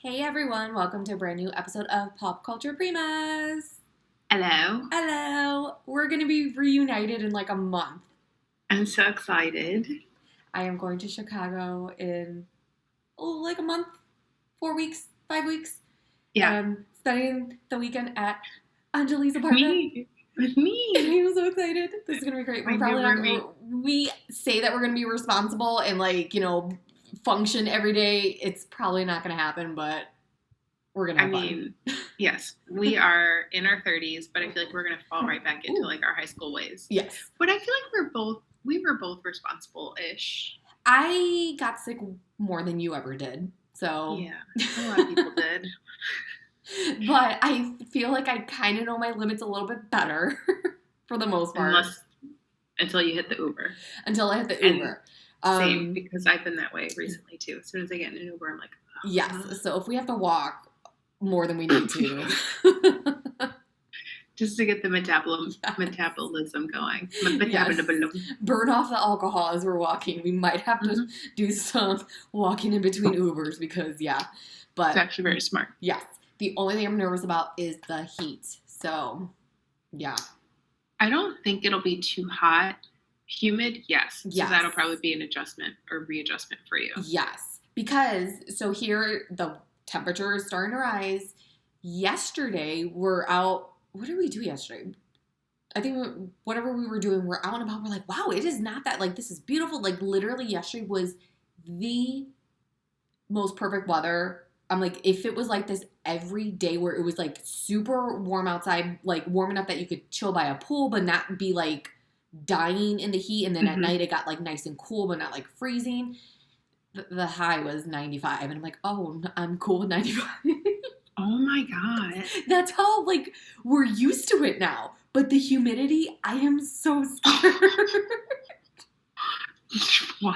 Hey everyone, welcome to a brand new episode of Pop Culture Primas. Hello. Hello. We're going to be reunited in like a month. I'm so excited. I am going to Chicago in like a month, 4 weeks, 5 weeks. Yeah. And I'm spending the weekend at Anjali's apartment. With me. I'm so excited. This is going to be great. We're probably not we say that we're going to be responsible and function every day. It's probably not going to happen, but we're going to have fun. Yes, we are in our 30s, but I feel like we're going to fall right back into our high school ways. Yes. But I feel like we were both responsible-ish. I got sick more than you ever did. So yeah, a lot of people did. But I feel like I kind of know my limits a little bit better for the most part. Until you hit the Uber. Until I hit the Uber. Same, because I've been that way recently too. As soon as I get in an Uber, I'm like, oh. Yes. So if we have to walk more than we need to. Just to get the metabolism going. Yes. Burn off the alcohol as we're walking. We might have to do some walking in between Ubers because, But it's actually very smart. Yes. The only thing I'm nervous about is the heat. So, yeah. I don't think it'll be too hot. Humid, yes. Yes. So that'll probably be an adjustment or readjustment for you. Yes. Because, so here, the temperature is starting to rise. Yesterday, we're out. What did we do yesterday? I think whatever we were doing, we're out and about. We're like, wow, it is not that, this is beautiful. Literally yesterday was the most perfect weather. I'm like, if it was like this every day where it was super warm outside, warm enough that you could chill by a pool, but not be dying in the heat. And then at night it got nice and cool, but not freezing. The high was 95. And I'm like, oh, I'm cool with 95. Oh my God. That's how we're used to it now. But the humidity, I am so scared. What?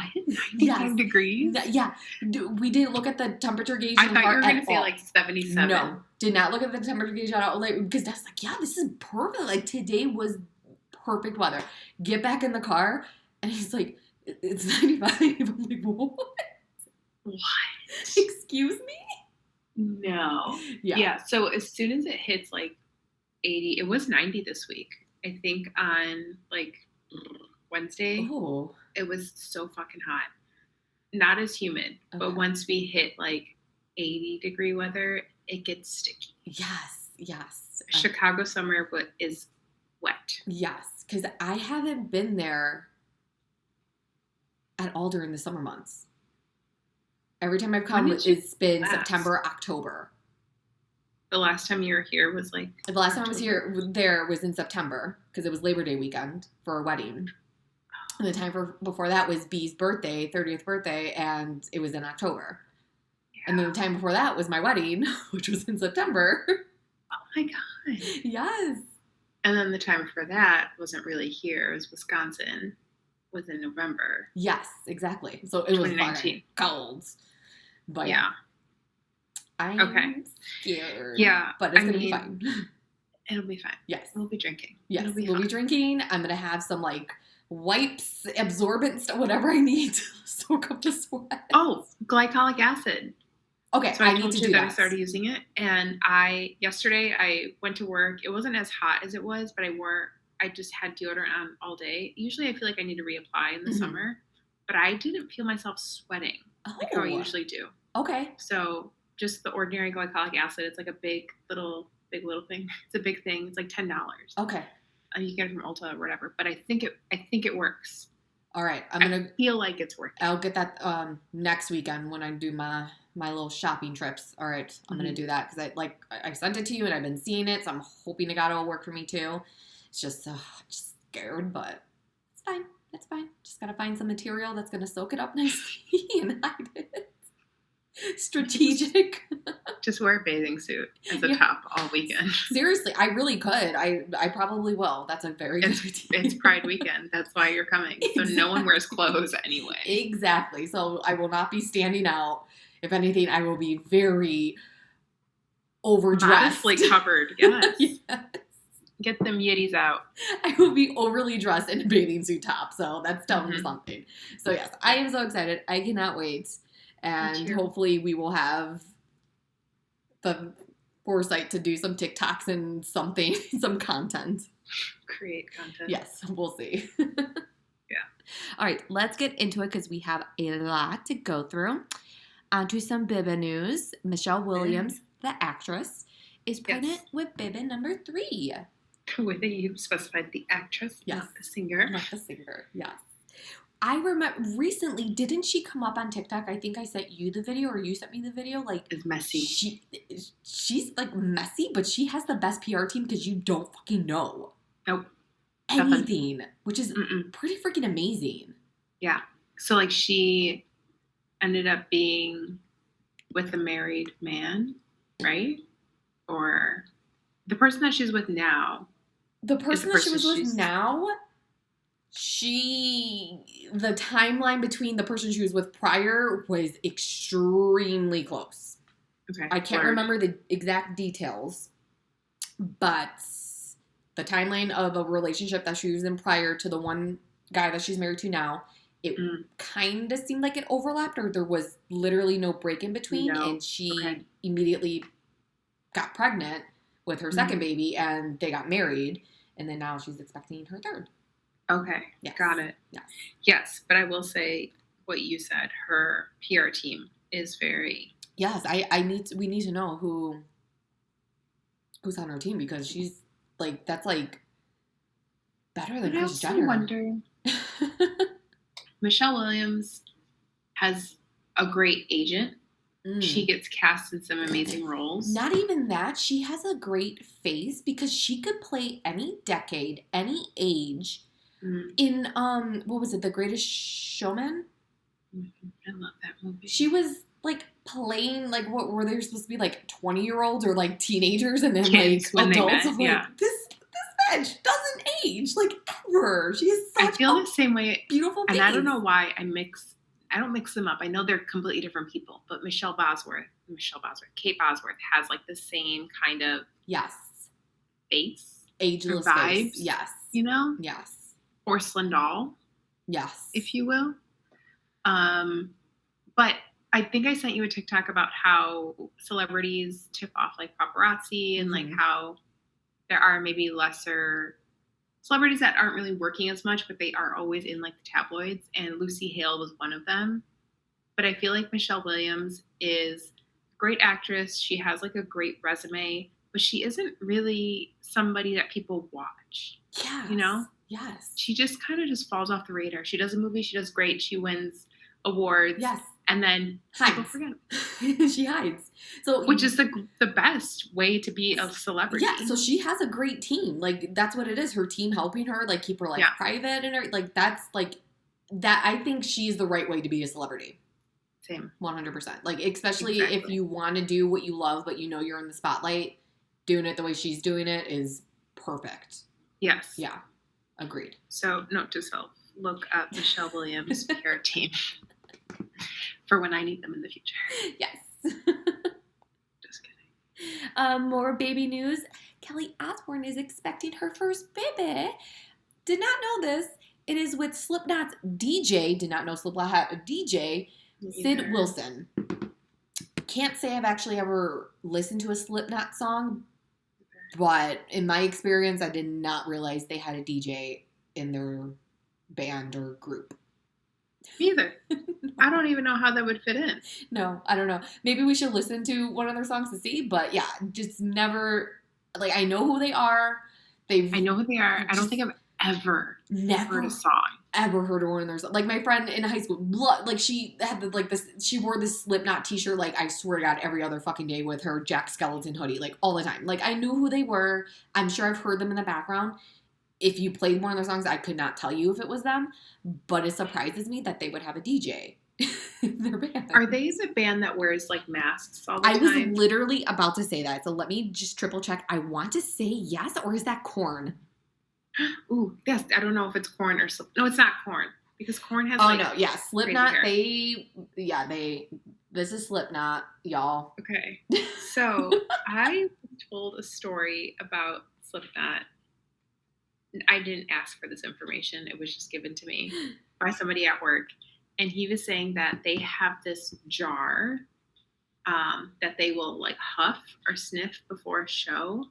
95 degrees? Yeah. We didn't look at the temperature gauge. I thought you were going to say 77. No. Did not look at the temperature gauge at all. Because that's this is perfect. Today was perfect weather. Get back in the car. And he's like, it's 95. I'm like, what? What? Excuse me? No. Yeah. So as soon as it hits 80, it was 90 this week. I think on Wednesday. Oh. It was so fucking hot. Not as humid, but once we hit 80-degree weather, it gets sticky. Yes. Chicago summer is wet. Yes, because I haven't been there at all during the summer months. Every time I've come, it's been September, October. The last time you were here was The last time I was there was in September because it was Labor Day weekend for a wedding. And the time before that was B's birthday, 30th birthday, and it was in October. Yeah. And then the time before that was my wedding, which was in September. Oh my God. Yes. And then the time before that wasn't really here. It was Wisconsin. Was in November. Yes, exactly. So it was cold. But yeah. I'm scared. Yeah. But it's going to be fine. It'll be fine. Yes. We'll be drinking. Yes. We'll be drinking. I'm going to have some wipes, absorbent stuff, whatever I need to soak up the sweat. Oh, glycolic acid. Okay, so I need to do that. I started using it, and yesterday I went to work. It wasn't as hot as it was, but I just had deodorant on all day. Usually I feel like I need to reapply in the summer, but I didn't feel myself sweating like how I usually do. Okay. So just the ordinary glycolic acid, it's a big little thing. It's a big thing. It's $10. Okay. You can get it from Ulta or whatever, but I think it works. All right, I feel like it's working. I'll get that next weekend when I do my little shopping trips. All right, I'm gonna do that because I sent it to you and I've been seeing it, so I'm hoping to God it'll work for me too. It's just just scared, but it's fine. It's fine. Just gotta find some material that's gonna soak it up nicely and hide it. Strategic. Just wear a bathing suit as a top all weekend. Seriously, I really could. I probably will. That's a very good idea. It's Pride weekend. That's why you're coming. So no one wears clothes anyway. Exactly. So I will not be standing out. If anything, I will be very overdressed. Modestly covered, yes. Yes. Get them yitties out. I will be overly dressed in a bathing suit top. So that's telling me something. So yes, I am so excited. I cannot wait. And hopefully we will have the foresight to do some TikToks and something, some content. Create content. Yes, we'll see. Yeah. All right, let's get into it because we have a lot to go through. On to some Biba news. Michelle Williams, the actress, is pregnant with Biba number 3. Whether you specified the actress, Yes. not the singer. Not the singer, yes. I remember recently, didn't she come up on TikTok? I think I sent you the video or you sent me the video. Like, It's messy. She's like messy, but she has the best PR team because you don't fucking know. Nope. Anything, which is pretty freaking amazing. Yeah. So, like, she ended up being with a married man, right? Or the person that she's with now. The person that she was with now, the timeline between the person she was with prior was extremely close. Okay. I can't remember the exact details, but the timeline of a relationship that she was in prior to the one guy that she's married to now, it kind of seemed like it overlapped, or there was literally no break in between, and she immediately got pregnant with her second baby, and they got married, and then now she's expecting her third. Okay, yes. Got it. Yes, but I will say what you said. Her PR team is very. Yes, we need to know who's on her team because she's like that's like better than Kris Jenner. I wonder. Michelle Williams has a great agent. She gets cast in some amazing roles. Not even that. She has a great face because she could play any decade, any age. In what was it, The Greatest Showman? I love that movie. She was like playing like what were they supposed to be like 20-year-olds or like teenagers and then kids, like adults of like this bitch doesn't age like ever. She is such I feel the same way. Beautiful face. And I don't know why I don't mix them up. I know they're completely different people, but Kate Bosworth has like the same kind of face, ageless vibes. Face. Yes, you know. Yes. Porcelain doll, yes, if you will. But I think I sent you a TikTok about how celebrities tip off like paparazzi and like how there are maybe lesser celebrities that aren't really working as much, but they are always in like the tabloids. And Lucy Hale was one of them. But I feel like Michelle Williams is a great actress. She has like a great resume, but she isn't really somebody that people watch. Yeah, you know. Yes. She just kind of just falls off the radar. She does a movie. She does great. She wins awards. Yes. And then people forget. She hides. So, which is the best way to be a celebrity. Yeah. So she has a great team. Like that's what it is. Her team helping her, like keep her life private and her, like that's like that. I think she's the right way to be a celebrity. Same. 100%. Like especially if you want to do what you love, but you know you're in the spotlight, doing it the way she's doing it is perfect. Yes. Yeah. Agreed. So, note to self, look up Michelle Williams' PR team for when I need them in the future. Yes. Just kidding. More baby news. Kelly Osbourne is expecting her first baby. Did not know this. It is with Slipknot's DJ. Did not know Slipknot had a DJ. Sid Wilson. Can't say I've actually ever listened to a Slipknot song. But in my experience, I did not realize they had a DJ in their band or group. Me either. No. I don't even know how that would fit in. No, I don't know. Maybe we should listen to one of their songs to see. But yeah, just never, like, I know who they are. I know who they are. I don't think I've ever heard a song. Ever heard one of their songs. Like my friend in high school, like she had she wore this Slipknot t-shirt, like I swear to God, every other fucking day with her Jack Skeleton hoodie, like all the time. Like I knew who they were. I'm sure I've heard them in the background. If you played one of their songs, I could not tell you if it was them, but it surprises me that they would have a DJ in their band. Are they the band that wears like masks all the time? I was literally about to say that, so let me just triple check. I want to say yes, or is that Korn? Ooh, yes. I don't know if it's Korn or no, it's not Korn because Korn has. Oh no, yeah, Slipknot. This is Slipknot, y'all. Okay, so I told a story about Slipknot. I didn't ask for this information; it was just given to me by somebody at work, and he was saying that they have this jar that they will like huff or sniff before a show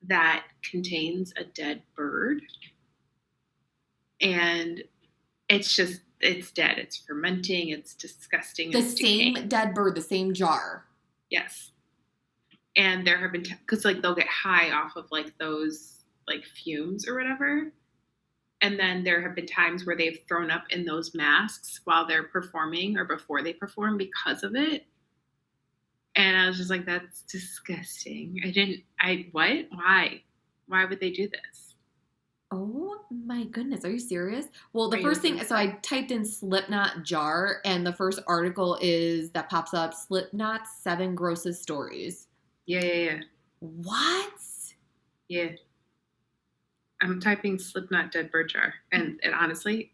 that contains a dead bird. And it's dead. It's fermenting. It's disgusting. The It's same decaying. dead bird, the same jar. Yes. And there have been, because like they'll get high off of like those like fumes or whatever. And then there have been times where they've thrown up in those masks while they're performing or before they perform because of it. And I was just like, that's disgusting. What? Why would they do this? Oh my goodness. Are you serious? Well, the Are you first thing, serious? so I typed in Slipknot jar, and the first article that pops up, Slipknot's 7 grossest stories. Yeah. What? Yeah. I'm typing Slipknot dead bird jar, and honestly,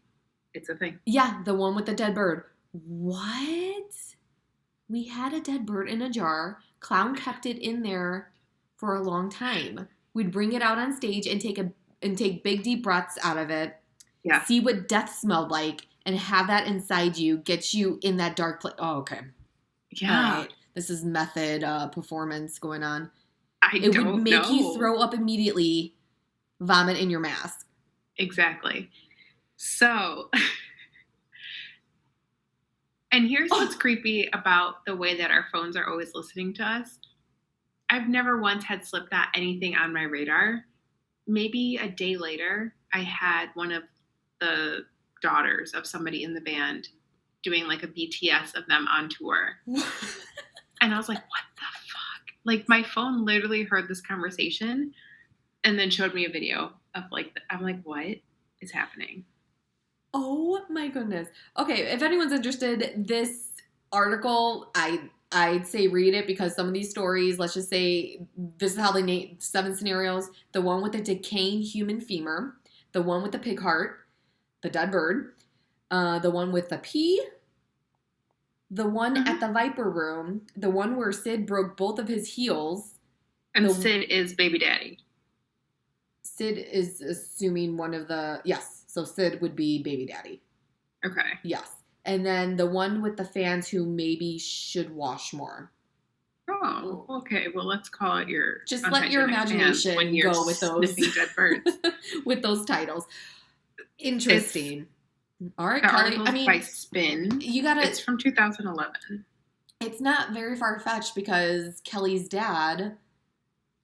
it's a thing. Yeah, the one with the dead bird. What? We had a dead bird in a jar. Clown kept it in there for a long time. We'd bring it out on stage and take big deep breaths out of it. Yeah. See what death smelled like and have that inside you, get you in that dark place. Oh, okay. Yeah. All right. This is method performance going on. It would make you throw up immediately, vomit in your mask. Exactly. So, and here's what's creepy about the way that our phones are always listening to us. I've never once had Slipknot anything on my radar. Maybe a day later, I had one of the daughters of somebody in the band doing like a BTS of them on tour. And I was like, what the fuck? Like my phone literally heard this conversation and then showed me a video of like, I'm like, what is happening? Oh my goodness. Okay, if anyone's interested, this article, I'd say read it because some of these stories, let's just say this is how they name 7 scenarios. The one with the decaying human femur, the one with the pig heart, the dead bird, the one with the pea, the one at the Viper Room, the one where Sid broke both of his heels. And Sid is baby daddy. Sid is assuming one of the, yes, so Sid would be baby daddy. Okay. Yes. And then the one with the fans who maybe should wash more. Oh, okay. Well, let's call it your just let your imagination go with those dead birds. with those titles. Interesting. All right, the Kelly. article's I mean, by Spin. It's from 2011. It's not very far fetched because Kelly's dad,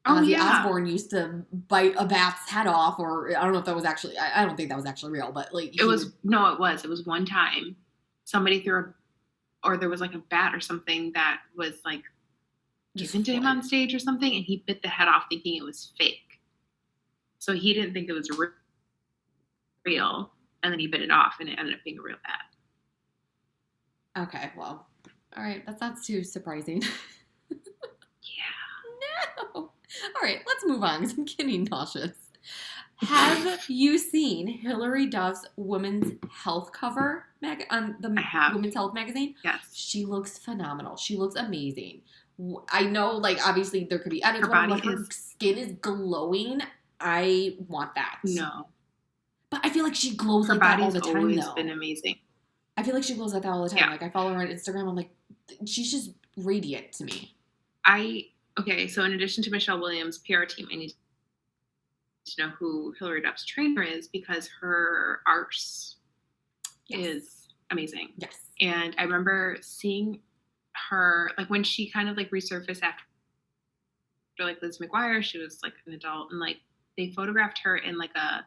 Oh, Ozzy yeah. Osbourne, used to bite a bat's head off, or I don't know if that was actually. I don't think that was actually real, but like it was. No, it was. It was one time somebody threw or there was like a bat or something that was like given to him on stage or something, and he bit the head off thinking it was fake. So he didn't think it was real, and then he bit it off, and it ended up being a real bat. Okay, well, all right, that's not too surprising. Yeah. No. All right, let's move on because I'm getting nauseous. Have you seen Hilary Duff's Women's Health cover on the Women's Health magazine? Yes. She looks phenomenal. She looks amazing. I know, like, obviously there could be edits, but her skin is glowing. I want that. No. But I feel like she glows like that all the time, though. Her body's always been amazing. I feel like she glows like that all the time. Yeah. Like, I follow her on Instagram. I'm like, she's just radiant to me. Okay, so in addition to Michelle Williams' PR team, I need to know who Hilary Duff's trainer is because her arse is amazing. Yes. And I remember seeing her, like, when she kind of, like, resurfaced after like, Liz McGuire, she was, like, an adult, and, like, they photographed her in, like a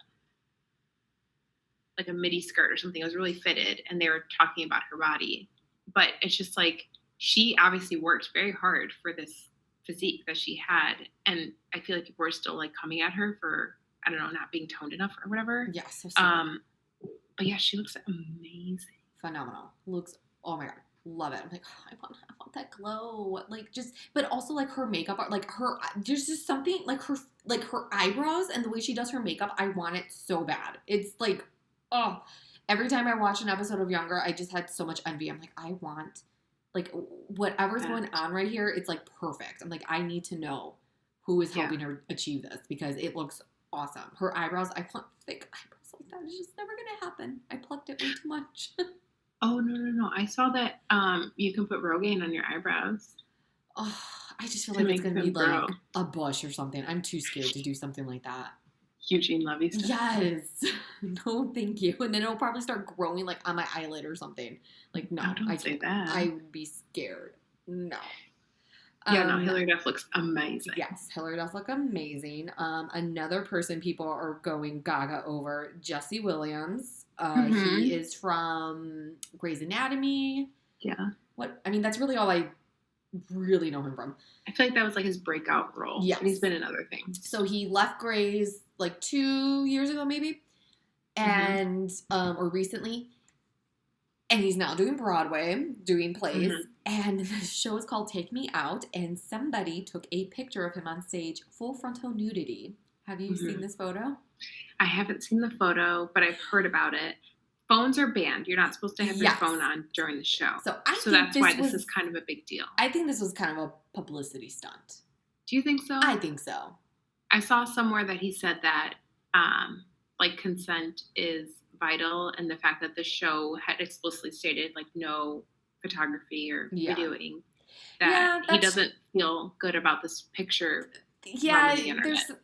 midi skirt or something. It was really fitted, and they were talking about her body. But it's just, like, she obviously worked very hard for this physique that she had, and I feel like people are still like coming at her for, I don't know, not being toned enough or whatever. Yes. So but yeah, she looks amazing, phenomenal. Looks, oh my god, love it. I'm like, oh, I want that glow, like, just, but also like her makeup, like her, there's just something like her eyebrows and the way she does her makeup. I want it so bad. It's like, oh, every time I watch an episode of Younger, I just had so much envy. I'm like, I want. Like, whatever's going on right here, it's, like, perfect. I'm like, I need to know who is helping her achieve this because it looks awesome. Her eyebrows, I want thick eyebrows like that. It's just never going to happen. I plucked it way too much. Oh, no. I saw that you can put Rogaine on your eyebrows Oh, I just feel to like it's make gonna them be grow. like a bush or something. I'm too scared to do something like that. Eugene Levy style. Yes. No, thank you. And then it'll probably start growing like on my eyelid or something. Like, Oh, no, I don't say can't. that. I would be scared. No. Yeah, no, Um, Hillary Duff looks amazing. yes, Hillary does look amazing. Another person people are going gaga over, Jesse Williams. He Mm-hmm. is from Grey's Anatomy. Yeah. What I mean, that's really all I really know him from. I feel like that was like his breakout role. Yes. But he's been in other things. So he left Grey's like 2 years ago, maybe, and or recently, and he's now doing Broadway, doing plays, and the show is called Take Me Out, and somebody took a picture of him on stage, full frontal nudity. Have you seen this photo? I haven't seen the photo, but I've heard about it. Phones are banned. You're not supposed to have your Yes. phone on during the show. So So that's why this is kind of a big deal. I think this was kind of a publicity stunt. Do you think so? I think so. I saw somewhere that he said that like consent is vital, and the fact that the show had explicitly stated like no photography or videoing, that he doesn't feel good about this picture. Yeah,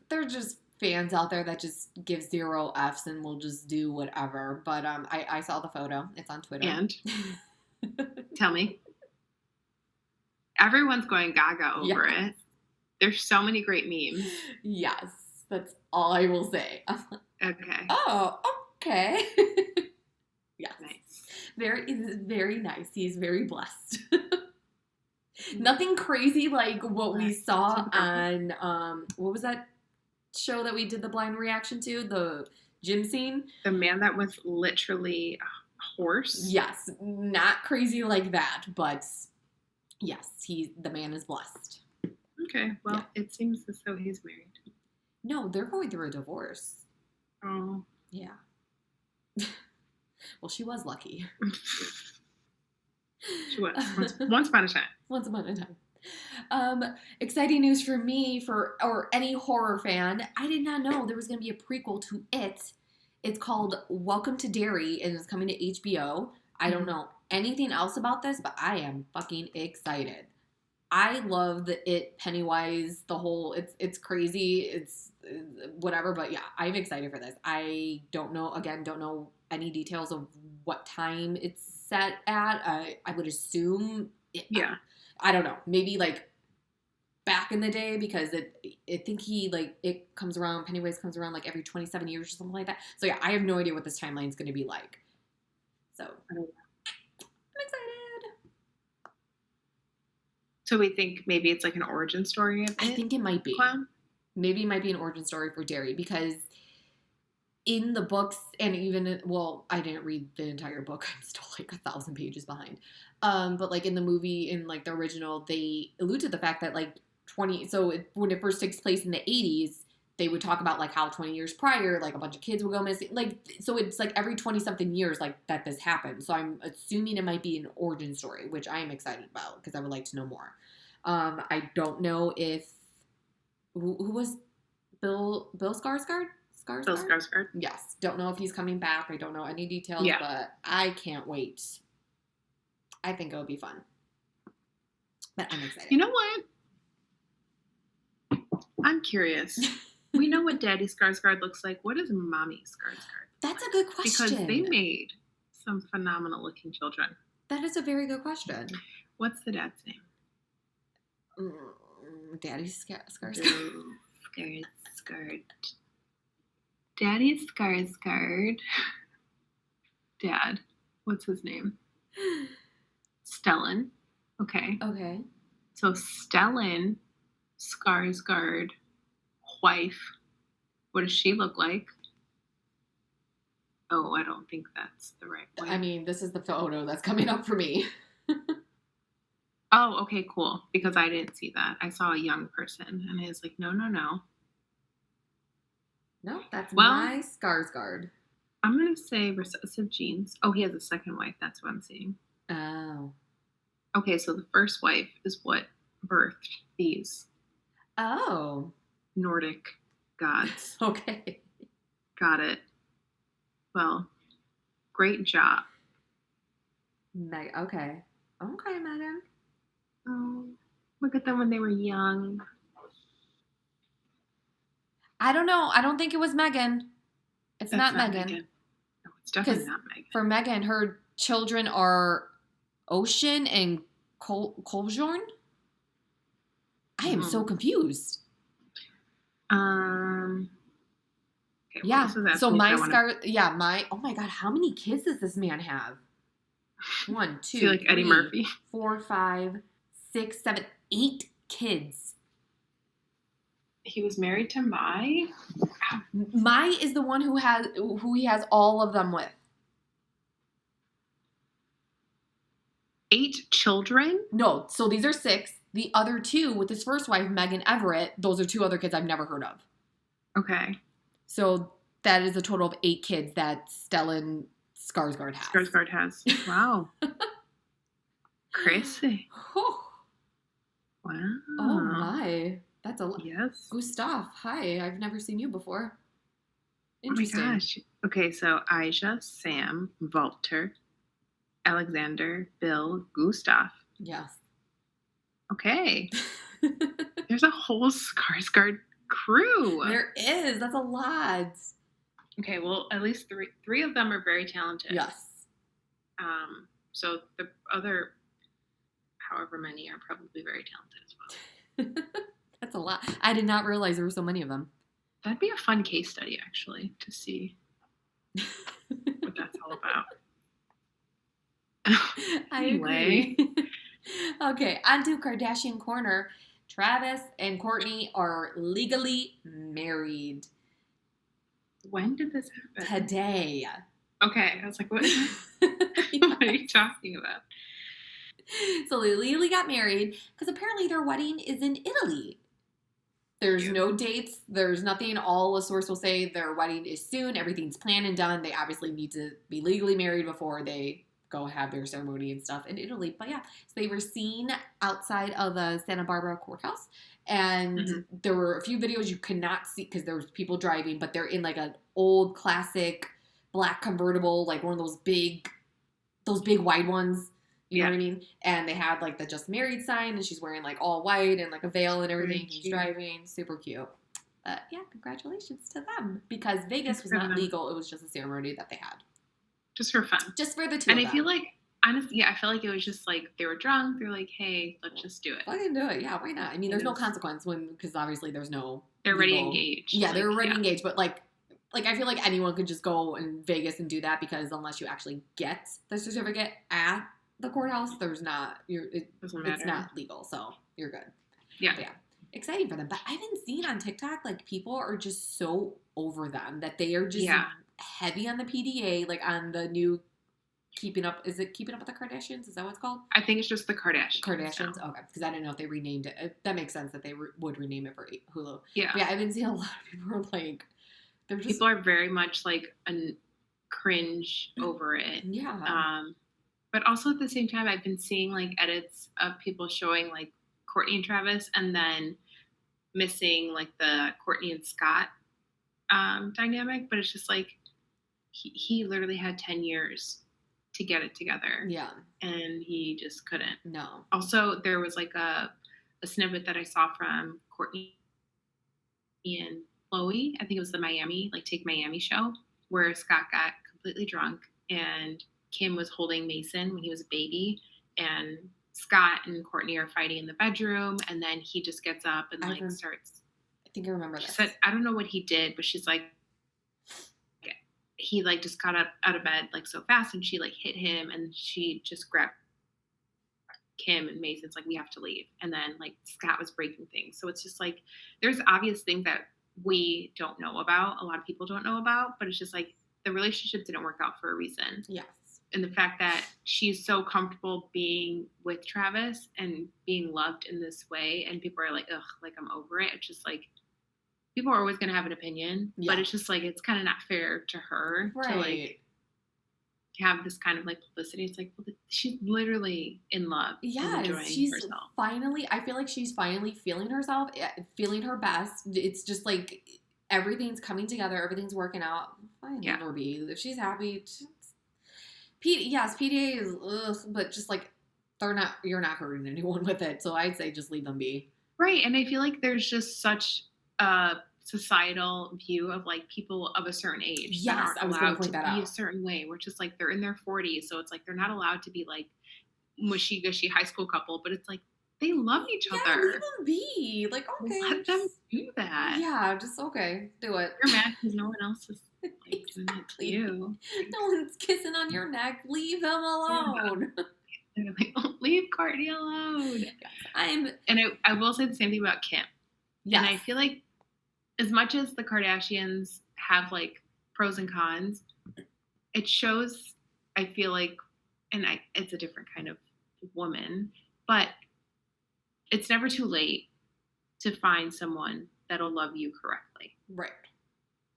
there's just fans out there that just give 0 Fs and will just do whatever. But I saw the photo. It's on Twitter. And tell me. Everyone's going gaga over it. There's so many great memes. Yes, that's all I will say. Okay. Oh, okay. Yes. Nice. Very nice. He's very blessed. Nothing crazy like what we saw on what was that show that we did the blind reaction to? The gym scene? The man that was literally a horse? Yes. Not crazy like that, but yes, the man is blessed. Okay. Well, it seems as though he's married. No, they're going through a divorce. Oh. Yeah. Well, she was lucky. She was. Once upon a time. Once upon a time. Exciting news for me, or any horror fan. I did not know there was going to be a prequel to it. It's called Welcome to Derry, and it's coming to HBO. I don't know anything else about this, but I am fucking excited. I love the Pennywise, the whole, it's crazy, it's whatever, but yeah, I'm excited for this. I don't know any details of what time it's set at. I would assume, I don't know, maybe like back in the day, because I think it comes around, Pennywise comes around like every 27 years or something like that. So yeah, I have no idea what this timeline is going to be like. So, I'm excited. So we think maybe it's like an origin story of it? I think it might be. Clown? Maybe it might be an origin story for Derry, because in the books, and even, well, I didn't read the entire book. I'm still like 1,000 pages behind. But like in the movie, in like the original, they allude to the fact that like when it first takes place in the 80s, they would talk about like how 20 years prior, like a bunch of kids would go missing. Like, so it's like every 20 something years like that this happened. So I'm assuming it might be an origin story, which I am excited about because I would like to know more. I don't know if, who was Bill Skarsgård? Bill Skarsgård. Yes. Don't know if he's coming back. I don't know any details, but I can't wait. I think it'll be fun. But I'm excited. You know what? I'm curious. We know what Daddy Skarsgård looks like. What is Mommy Skarsgård? That's a good question. Because they made some phenomenal looking children. That is a very good question. What's the dad's name? Daddy Skarsgård. Skarsgård. Daddy Skarsgård. Dad. What's his name? Stellan. Okay. So Stellan Skarsgård, wife. What does she look like? Oh, I don't think that's the right one. I mean, this is the photo that's coming up for me. Oh, okay, cool. Because I didn't see that. I saw a young person, and I was like, no. No, that's my Skarsgård. I'm going to say recessive genes. Oh, he has a second wife. That's what I'm seeing. Oh. Okay, so the first wife is what birthed these. Oh. Nordic gods. Okay. Got it. Well, great job. Meg. Okay. Okay, Megan. Oh, look at them when they were young. I don't know. I don't think it was Megan. It's That's not not Megan. Megan. No, it's definitely Because not Megan. for Megan, her children are Ocean and Kolbjorn. I am so confused. Okay, well, Yeah. this is So asking me if my I want to. scar. Yeah. Oh my God. How many kids does this man have? One, Is he two, like Eddie three, Murphy? 4, 5, 6, 7, 8 kids. He was married to Mai. Mai is the one who he has all of them with. 8 children? No, so these are 6. The other 2 with his first wife, Megan Everett, those are 2 other kids I've never heard of. Okay. So that is a total of 8 kids that Stellan Skarsgård has. Skarsgård has. Wow. Crazy. Wow. Oh my. That's a lot. Yes. Gustav, hi. I've never seen you before. Interesting. Oh my gosh. Okay, so Aisha, Sam, Walter, Alexander, Bill, Gustav. Yes. Okay. There's a whole Skarsgård crew. There is. That's a lot. Okay, well, at least three of them are very talented. Yes. So the other, however many, are probably very talented as well. That's a lot. I did not realize there were so many of them. That'd be a fun case study, actually, to see what that's all about. I Anyway. agree. Okay, on to Kardashian Corner. Travis and Kourtney are legally married. When did this happen? Today. Okay, I was like, what? What are you talking about? So they legally got married because apparently their wedding is in Italy. There's no dates. There's nothing. All a source will say their wedding is soon. Everything's planned and done. They obviously need to be legally married before they go have their ceremony and stuff in Italy. But yeah, so they were seen outside of the Santa Barbara courthouse. And there were a few videos you could not see because there was people driving, but they're in like an old classic black convertible, like one of those big wide ones. You know what I mean? And they had like the just married sign and she's wearing like all white and like a veil and everything. He's driving. Super cute. Yeah, congratulations to them. Because Vegas was not legal. It was just a ceremony that they had. Just for fun. Just for the two of them. And I feel like, honestly, I feel like it was just like they were drunk. They're like, hey, let's just do it. Fucking do it. Yeah, why not? I mean, there's no consequence because obviously there's no. They're already engaged. Yeah, they're already engaged. But like I feel like anyone could just go in Vegas and do that because unless you actually get the certificate at the courthouse, there's not. It's not legal, so you're good. Yeah. But yeah. Exciting for them. But I've been seeing on TikTok like people are just so over them that they are just heavy on the PDA, like on the new Keeping Up. Is it Keeping Up with the Kardashians? Is that what it's called? I think it's just the Kardashians. Kardashians? Okay. Because I didn't know if they renamed it. That makes sense that they would rename it for Hulu. Yeah. But yeah, I've been seeing a lot of people are like, they're just. People are very much like a cringe over it. Yeah. But also at the same time, I've been seeing like edits of people showing like Kourtney and Travis and then missing like the Kourtney and Scott dynamic. But it's just like he literally had 10 years to get it together. Yeah. And he just couldn't. No. Also, there was like a snippet that I saw from Kourtney and Chloe. I think it was the Take Miami show where Scott got completely drunk and Kim was holding Mason when he was a baby, and Scott and Kourtney are fighting in the bedroom, and then he just gets up and starts. I think I remember she this. Said, I don't know what he did, but she's like, he like just got up out of bed like so fast, and she like hit him, and she just grabbed Kim and Mason's like, we have to leave, and then like Scott was breaking things, so it's just like there's obvious things that we don't know about, a lot of people don't know about, but it's just like the relationship didn't work out for a reason. Yes. And the fact that she's so comfortable being with Travis and being loved in this way, and people are like, ugh, like I'm over it. It's just like people are always going to have an opinion, but it's just like it's kind of not fair to her to like have this kind of like publicity. It's like, well, she's literally in love. Yeah, she's herself. Finally. I feel like she's finally feeling herself, feeling her best. It's just like everything's coming together, everything's working out. Fine, let her be. If she's happy. Yes, PDA is ugh, but just like you're not hurting anyone with it. So I'd say just leave them be. Right. And I feel like there's just such a societal view of like people of a certain age that Yes, aren't I was going to allowed point to that be a out. certain way, which is like they're in their 40s. So it's like they're not allowed to be like mushy gushy high school couple, but it's like they love each Yeah, leave other. them be. Like, okay, Let them do that. yeah, just okay, do it. You're mad because no one else is like doing it to Exactly. you. No one's kissing on your neck. Leave him alone. They're like, oh, leave Courtney alone. I'm. And I will say the same thing about Kim. Yes. And I feel like as much as the Kardashians have like pros and cons, it shows, I feel like, it's a different kind of woman, but it's never too late to find someone that'll love you correctly. Right.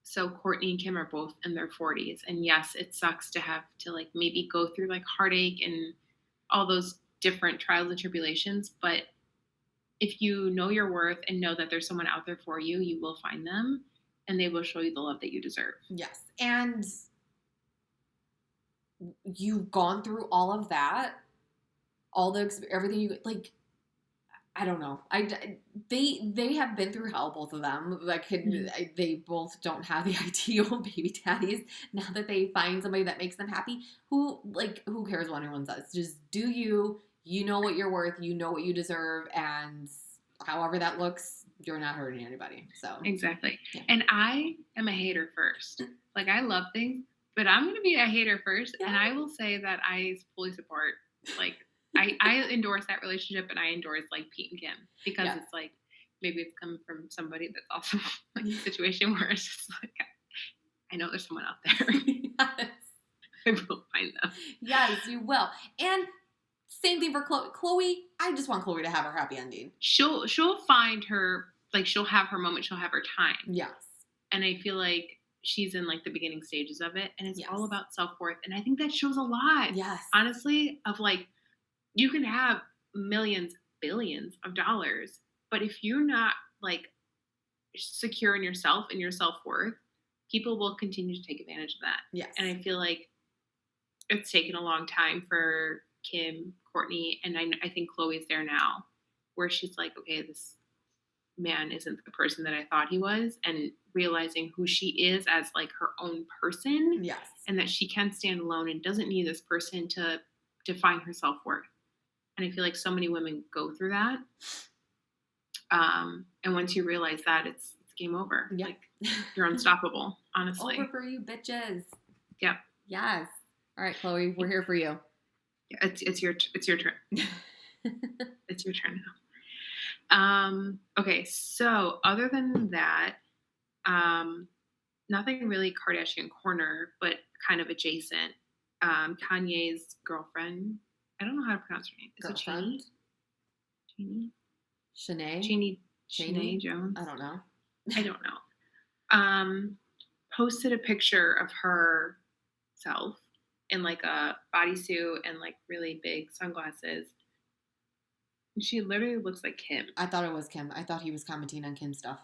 So Courtney and Kim are both in their 40s. And yes, it sucks to have to like maybe go through like heartache and all those different trials and tribulations. But if you know your worth and know that there's someone out there for you, you will find them and they will show you the love that you deserve. Yes. And you've gone through all of that, everything you like. I don't know. They have been through hell, both of them. Like they both don't have the ideal baby daddies. Now that they find somebody that makes them happy, who cares what anyone says? Just do you. You know what you're worth. You know what you deserve, and however that looks, you're not hurting anybody. So exactly. Yeah. And I am a hater first. Like I love things, but I'm going to be a hater first, and I will say that I fully support like. I endorse that relationship and I endorse like Pete and Kim because it's like maybe it's coming from somebody that's also like a situation where it's just like I know there's someone out there. Yes. I will find them. Yes, you will. And same thing for Chloe. Chloe, I just want Chloe to have her happy ending. She'll find her like she'll have her moment, she'll have her time. Yes. And I feel like she's in like the beginning stages of it and it's all about self-worth. And I think that shows a lot. Yes. Honestly, of like you can have millions, billions of dollars, but if you're not like secure in yourself and your self-worth, people will continue to take advantage of that. Yes. And I feel like it's taken a long time for Kim, Courtney, and I think Chloe's there now, where she's like, okay, this man isn't the person that I thought he was, and realizing who she is as like her own person. Yes. And that she can stand alone and doesn't need this person to define her self-worth. And I feel like so many women go through that. And once you realize that, it's game over. Yep. Like you're unstoppable, honestly. Over for you, bitches. Yep. Yes. All right, Chloe, we're here for you. Yeah, it's your turn. It's your turn now. Okay, so other than that, nothing really Kardashian corner, but kind of adjacent. Kanye's girlfriend. I don't know how to pronounce her name. Is it Cheney? Shanae Jones? I don't know. I don't know. Posted a picture of herself in like a bodysuit and like really big sunglasses. And she literally looks like Kim. I thought it was Kim. I thought he was commenting on Kim's stuff.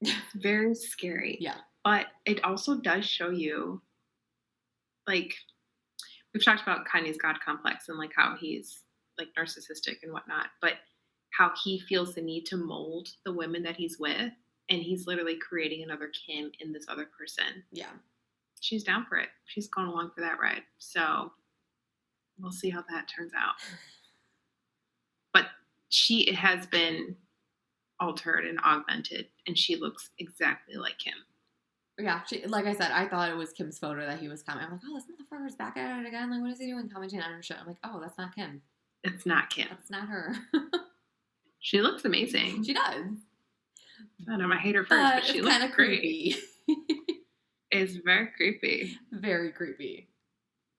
It's very scary. Yeah. But it also does show you, like, we've talked about Kanye's God complex and like how he's like narcissistic and whatnot, but how he feels the need to mold the women that he's with, and he's literally creating another Kim in this other person. Yeah. She's down for it. She's gone along for that ride. So we'll see how that turns out. But she has been altered and augmented, and she looks exactly like Kim. Yeah, like I said, I thought it was Kim's photo that he was commenting. I'm like, oh, this motherfucker's back at it again. Like, what is he doing commenting on her shit? I'm like, oh, that's not Kim. It's not Kim. That's not her. She looks amazing. She does. I don't know, I hate her first, but she looks kind of great. Creepy. It's very creepy. Very creepy.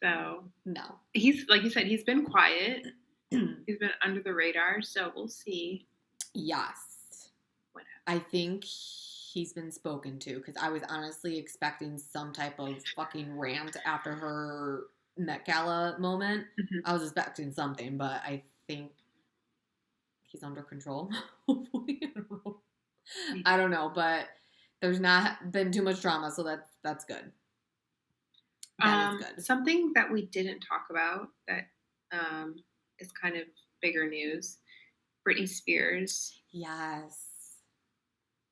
So no, he's like you said, he's been quiet. He's been under the radar, so we'll see. Yes. What I think he's been spoken to, because I was honestly expecting some type of fucking rant after her Met Gala moment. Mm-hmm. I was expecting something, but I think he's under control. Hopefully. I don't know, but there's not been too much drama, so that's good. That is good. Something that we didn't talk about that is kind of bigger news. Britney Spears Yes.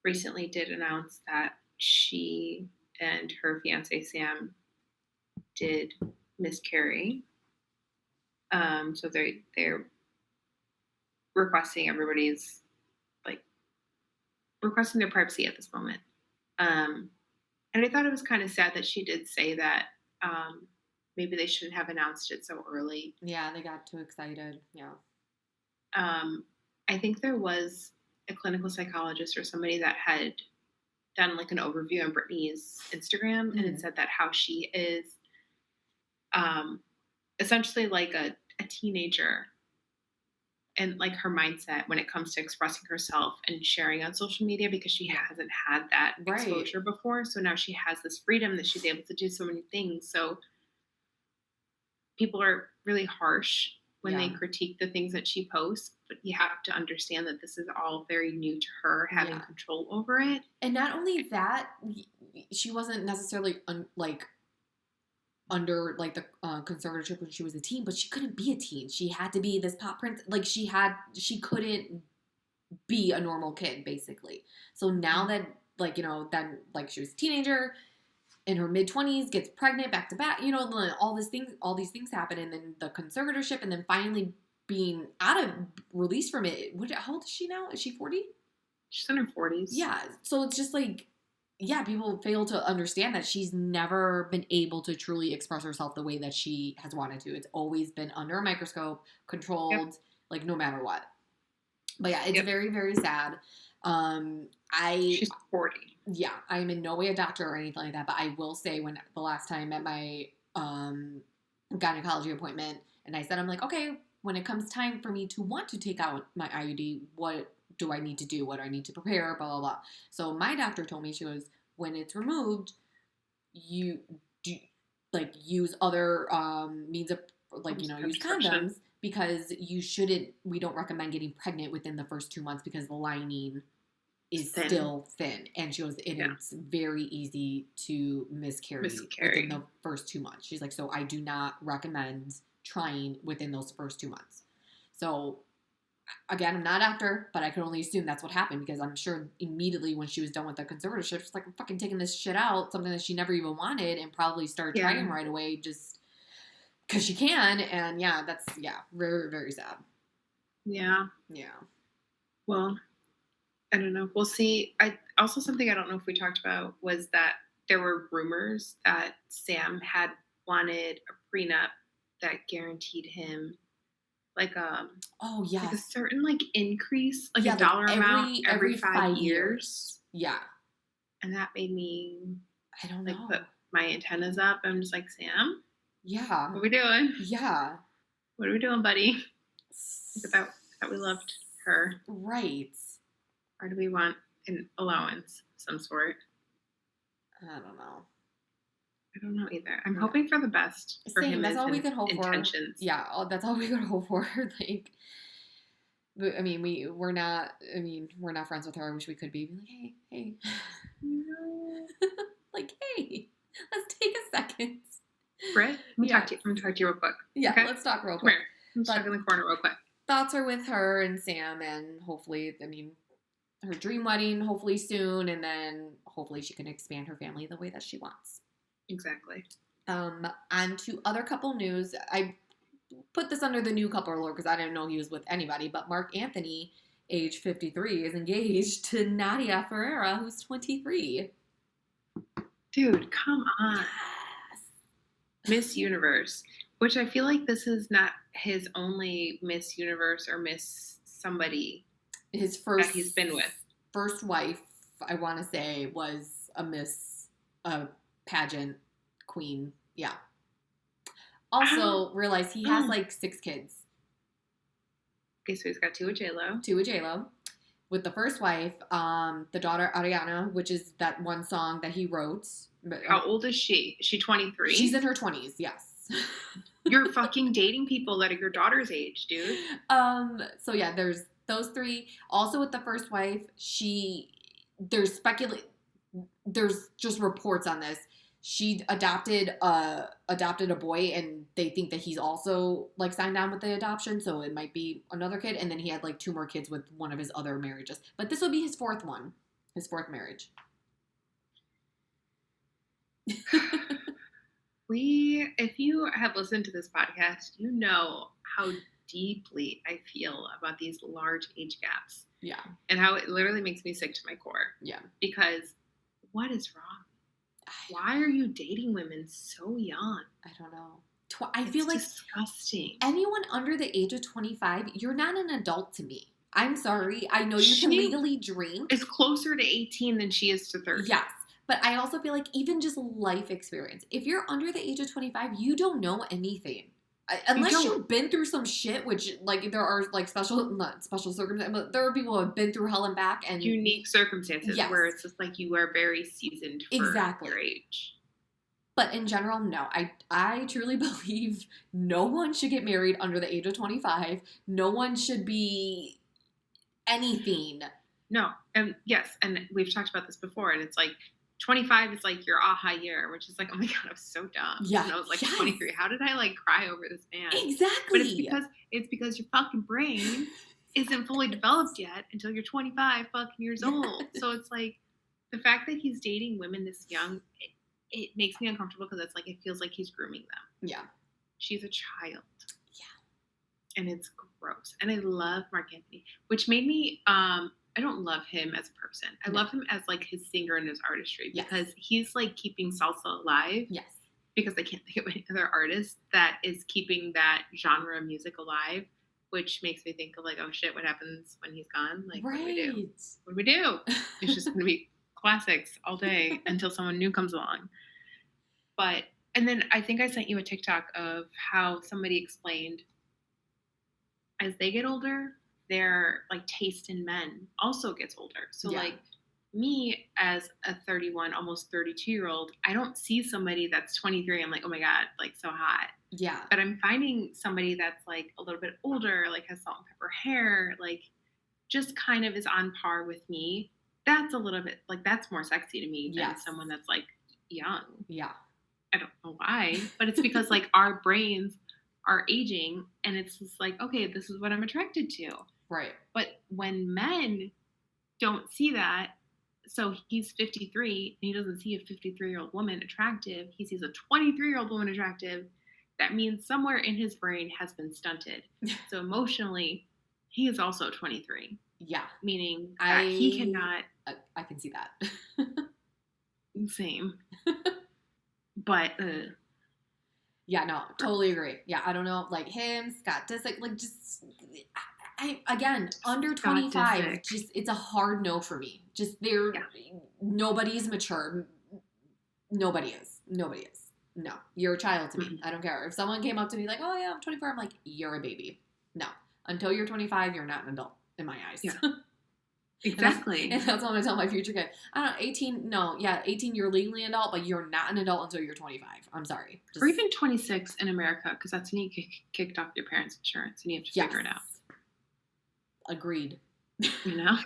recently did announce that she and her fiance Sam did miscarry. So they're requesting everybody's like requesting their privacy at this moment. And I thought it was kind of sad that she did say that maybe they shouldn't have announced it so early. Yeah, they got too excited. Yeah. I think there was a clinical psychologist or somebody that had done like an overview on Britney's Instagram, and it said that how she is essentially like a teenager, and like her mindset when it comes to expressing herself and sharing on social media, because she hasn't had that exposure before. So now she has this freedom that she's able to do so many things. So people are really harsh when they critique the things that she posts, but you have to understand that this is all very new to her, having control over it. And not only that, she wasn't necessarily under like the conservatorship when she was a teen, but she couldn't be a teen. She had to be this pop prince. Like she couldn't be a normal kid, basically. So now that like, you know, then like she was a teenager in her mid-20s, gets pregnant back to back, you know, all these things happen, and then the conservatorship, and then finally being released from it. How old is she now? Is she 40? She's in her 40s. Yeah. So it's just like, yeah, people fail to understand that she's never been able to truly express herself the way that she has wanted to. It's always been under a microscope, controlled, like no matter what. But yeah, it's very, very sad. She's 40. Yeah, I'm in no way a doctor or anything like that, but I will say when the last time at my gynecology appointment, and I said, I'm like, okay, when it comes time for me to want to take out my IUD, what do I need to do? What do I need to prepare? Blah, blah, blah. So my doctor told me, she goes, when it's removed, you do like use other means of like, you know, use condoms, because we don't recommend getting pregnant within the first 2 months because the lining is still thin. And she goes, it's very easy to miscarry within the first 2 months. She's like, so I do not recommend trying within those first 2 months. So again, I'm not a doctor, but I can only assume that's what happened, because I'm sure immediately when she was done with the conservatorship, she's like, I'm fucking taking this shit out, something that she never even wanted, and probably started trying right away just because she can. And that's very, very sad. Yeah. Well, I don't know. We'll see. Also, something I don't know if we talked about was that there were rumors that Sam had wanted a prenup that guaranteed him like like a certain like increase, like a dollar amount every 5 years. Yeah. And that made me I don't know, put my antennas up. I'm just like, Sam? Yeah. What are we doing? Yeah. What are we doing, buddy? That we loved her. Right. Or do we want an allowance of some sort? I don't know. I don't know either. I'm hoping for the best for him. That's all we can hope intentions. For. Yeah, that's all we can hope for. Like, I mean, we're not friends with her. I wish we could be. Like, hey. No. Like, hey, let's take a second. Britt, I'm gonna talk to you real quick. Yeah, okay? Let's talk real quick. Come here. I'm stuck in the corner real quick. Thoughts are with her and Sam, and hopefully, her dream wedding, hopefully soon, and then hopefully she can expand her family the way that she wants. Exactly. On to other couple news. I put this under the new couple alert because I didn't know he was with anybody, but Mark Anthony, age 53, is engaged to Nadia Ferreira, who's 23. Dude, come on. Yes. Miss Universe, which I feel like this is not his only Miss Universe or Miss somebody. His first that he's been with. First wife, I want to say, was a Miss pageant queen. Yeah. Also, realize he has like 6 kids. Okay, so he's got 2 with J-Lo. 2 with J-Lo. With the first wife, the daughter Ariana, which is that one song that he wrote. How old is she? Is she 23? She's in her 20s, yes. You're fucking dating people that are your daughter's age, dude. So yeah, there's those 3. Also with the first wife, there's just reports on this. she adopted a boy, and they think that he's also like signed on with the adoption, so it might be another kid. And then he had like 2 more kids with one of his other marriages, but this would be his 4th one, his 4th marriage. If you have listened to this podcast, you know how deeply I feel about these large age gaps. Yeah. And how it literally makes me sick to my core. Yeah. Because what is wrong? Why are you dating women so young? I don't know. I feel like disgusting. Anyone under the age of 25, you're not an adult to me. I'm sorry. I know you can legally drink. Is closer to 18 than she is to 30. Yes. But I also feel like even just life experience. If you're under the age of 25, you don't know anything. Unless you've been through some shit, which, like, there are, like, not special circumstances, but there are people who have been through hell and back. And unique circumstances where it's just, like, you are very seasoned for your age. But in general, no. I truly believe no one should get married under the age of 25. No one should be anything. No. And, yes, and we've talked about this before, and it's, like, 25 is like your aha year, which is like, oh my God, I was so dumb. Yeah. And I was like 23. How did I like cry over this man? Exactly. But it's because your fucking brain isn't fully developed yet until you're 25 fucking years old. So it's like the fact that he's dating women this young, it makes me uncomfortable because it's like it feels like he's grooming them. Yeah. She's a child. Yeah. And it's gross. And I love Mark Anthony, which made me I don't love him as a person. I love him as, like, his singer and his artistry because he's, like, keeping salsa alive. Yes. Because I can't think of any other artist that is keeping that genre of music alive, which makes me think of, like, oh, shit, what happens when he's gone? Like, what do we do? What do we do? It's just going to be classics all day until someone new comes along. But, and then I think I sent you a TikTok of how somebody explained as they get older, their like taste in men also gets older. So like me as a 31, almost 32-year-old, I don't see somebody that's 23. I'm like, oh my God, like so hot. Yeah. But I'm finding somebody that's like a little bit older, like has salt and pepper hair, like just kind of is on par with me. That's a little bit like, that's more sexy to me than someone that's like young. Yeah. I don't know why, but it's because like our brains are aging and it's just like, okay, this is what I'm attracted to. Right. But when men don't see that, so he's 53 and he doesn't see a 53-year-old woman attractive, he sees a 23-year-old woman attractive, that means somewhere in his brain has been stunted. So emotionally, he is also 23. Yeah. Meaning that he cannot... I can see that. Same. But... Yeah, no, totally agree. Yeah, I don't know, like him, Scott Disick, like just... Again, under 25, just it's a hard no for me. Just nobody's mature. Nobody is. No, you're a child to me. Mm-hmm. I don't care. If someone came up to me like, oh yeah, I'm 24, I'm like, you're a baby. No. Until you're 25, you're not an adult in my eyes. Yeah. Exactly. And that's what I'm going to tell my future kid. I don't know, 18, no, yeah, 18, you're legally an adult, but you're not an adult until you're 25. I'm sorry. Or even 26 in America, because that's when you get kicked off your parents' insurance and you have to figure it out. Agreed. You know?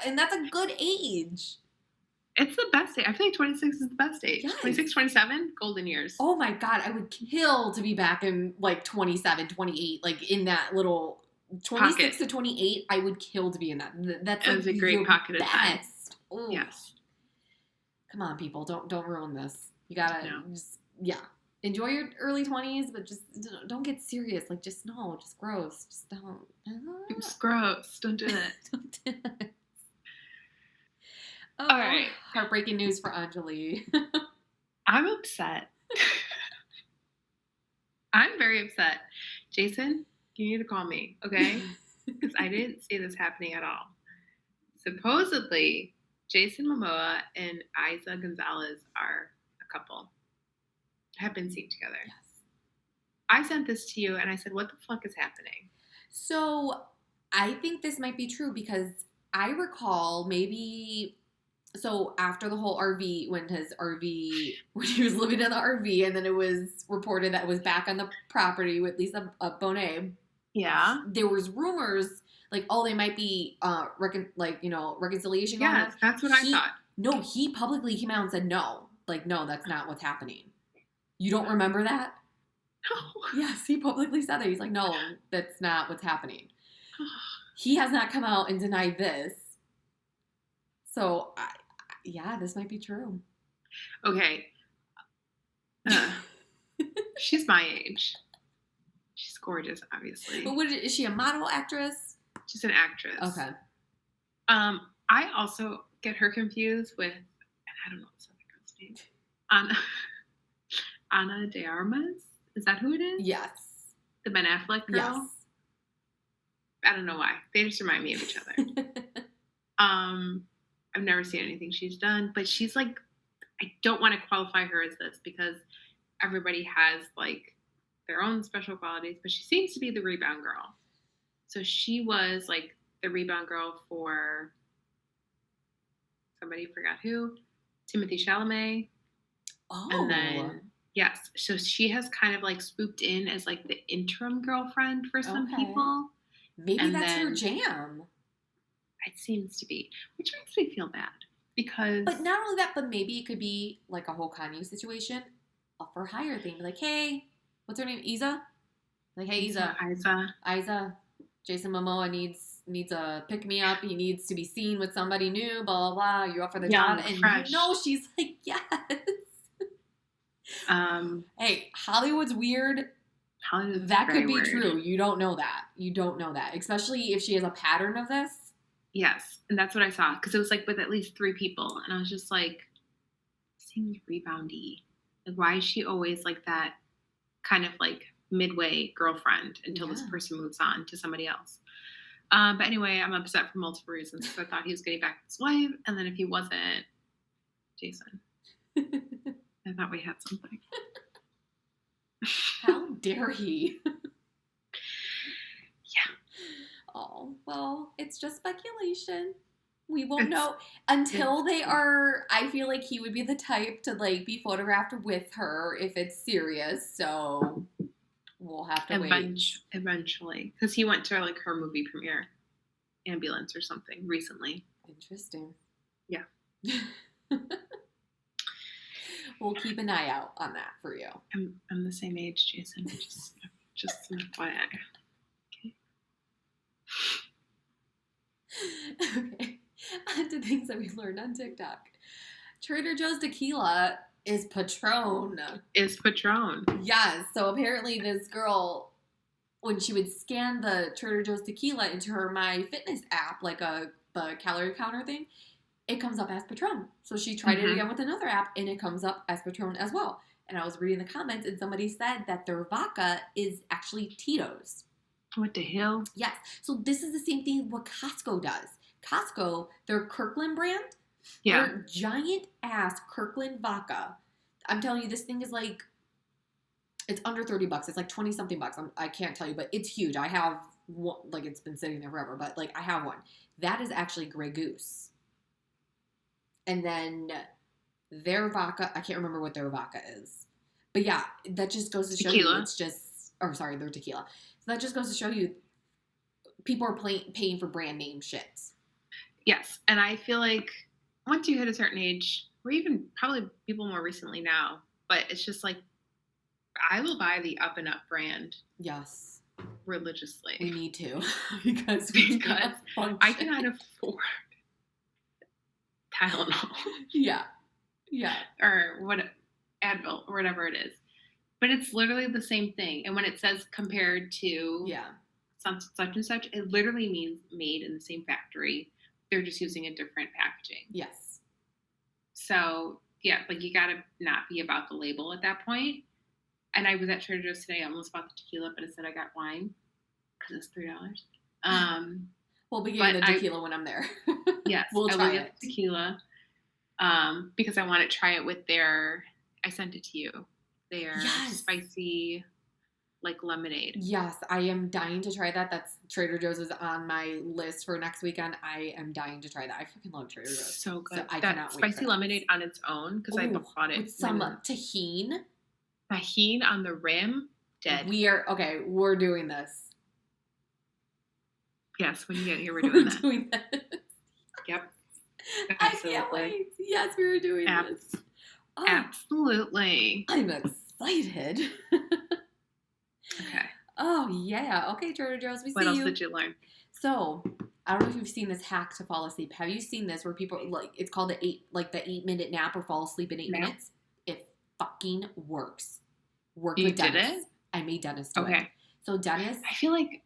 And that's a good age. It's the best age. I feel like 26 is the best age. Yes. 26, 27, golden years. Oh my God. I would kill to be back in like 27, 28, like in that little 26 to 28. I would kill to be in that. That's like a great pocket of time. Ooh. Yes. Come on, people. Don't ruin this. You gotta just, enjoy your early 20s, but just don't get serious. Like, just gross. Just don't. It's gross. Don't do it. Don't do it. Oh, all right. Heartbreaking news for Anjali. I'm upset. I'm very upset. Jason, you need to call me, okay? Because I didn't see this happening at all. Supposedly, Jason Momoa and Isa Gonzalez are a couple. Have been seen together. Yes. I sent this to you and I said, what the fuck is happening? So I think this might be true because I recall so after the whole when he was living in the RV and then it was reported that it was back on the property with Lisa Bonet. Yeah. There was rumors like, oh, they might be reconciliation. Yes, that's what I thought. No, he publicly came out and said no. like, no, that's not what's happening. You don't remember that? No. Yes, he publicly said that. He's like, no, that's not what's happening. He has not come out and denied this. So, yeah, this might be true. Okay. She's my age. She's gorgeous, obviously. But is she a model, actress? She's an actress. Okay. I also get her confused with, and I don't know this other girl's name. Ana de Armas. Is that who it is? Yes. The Ben Affleck girl? Yes. I don't know why. They just remind me of each other. I've never seen anything she's done, but she's like, I don't want to qualify her as this because everybody has like their own special qualities, but she seems to be the rebound girl. So she was like the rebound girl for somebody forgot who, Timothée Chalamet. Oh. And then, yes, so she has kind of like swooped in as like the interim girlfriend for some people. Maybe and that's her jam. It seems to be, which makes me feel bad because. But not only that, but maybe it could be like a whole Kanye situation, a for hire thing. Like, hey, what's her name? Isa. Like, hey, Isa. Jason Momoa needs a pick me up. He needs to be seen with somebody new. Blah blah blah. You up for the job? And fresh. You know she's like, yes. Hey, Hollywood's weird. That could be weird. True. You don't know that. Especially if she has a pattern of this. Yes, and that's what I saw because it was like with at least 3 people, and I was just like, seems reboundy. Like, why is she always like that kind of like midway girlfriend until this person moves on to somebody else? But anyway, I'm upset for multiple reasons because I thought he was getting back with his wife, and then if he wasn't, Jason, I thought we had something. How dare he? Yeah. Oh, well, it's just speculation. We won't know until they are. I feel like he would be the type to like be photographed with her if it's serious. So we'll have to wait. Eventually. Because he went to like her movie premiere, Ambulance or something, recently. Interesting. Yeah. We'll keep an eye out on that for you. I'm the same age, Jason. Just an FYI. Okay. On to things that we learned on TikTok. Trader Joe's tequila is Patron. Yes. So apparently this girl, when she would scan the Trader Joe's tequila into her My Fitness app, like the calorie counter thing, it comes up as Patron. So she tried it again with another app, and it comes up as Patron as well. And I was reading the comments, and somebody said that their vodka is actually Tito's. What the hell? Yes. So this is the same thing what Costco does. Costco, their Kirkland brand, their giant ass Kirkland vodka. I'm telling you, this thing is like, it's under $30. It's like 20 something bucks. I can't tell you, but it's huge. I have one, like it's been sitting there forever, but like I have one. That is actually Grey Goose. And then their vodka, I can't remember what their vodka is. But yeah, that just goes to show you it's just, their tequila. So that just goes to show you people are paying for brand name shit. Yes. And I feel like once you hit a certain age, or even probably people more recently now, but it's just like, I will buy the up and up brand. Yes. Religiously. We need to. because I cannot afford Tylenol. Yeah. Yeah. Or what, Advil, or whatever it is. But it's literally the same thing. And when it says compared to such and such, it literally means made in the same factory. They're just using a different packaging. Yes. So, yeah, like you got to not be about the label at that point. And I was at Trader Joe's today. I almost bought the tequila, but instead I got wine because it's $3. We'll be getting the tequila when I'm there. Yes. We'll try it. The tequila because I want to try it with their, I sent it to you, their spicy like lemonade. Yes, I am dying to try that. That's Trader Joe's is on my list for next weekend. I am dying to try that. I freaking love Trader Joe's. So good. So I that cannot wait. Spicy lemonade on its own because I bought it with some tahini. Tahini on the rim, dead. We're doing this. Yes, when you get here, we're doing that. Doing this. Yep. Absolutely. I can't wait. Yes, we were doing this. Oh, Absolutely. I'm excited. Okay. Oh, yeah. Okay, Trader Joe's, we What see else you. did you learn? So, I don't know if you've seen this hack to fall asleep. Have you seen this where people, like, it's called the 8-minute nap or fall asleep in 8 No. minutes? It fucking works. Worked You with did Dennis. it? I made Dennis do it. Okay. So, Dennis, I feel like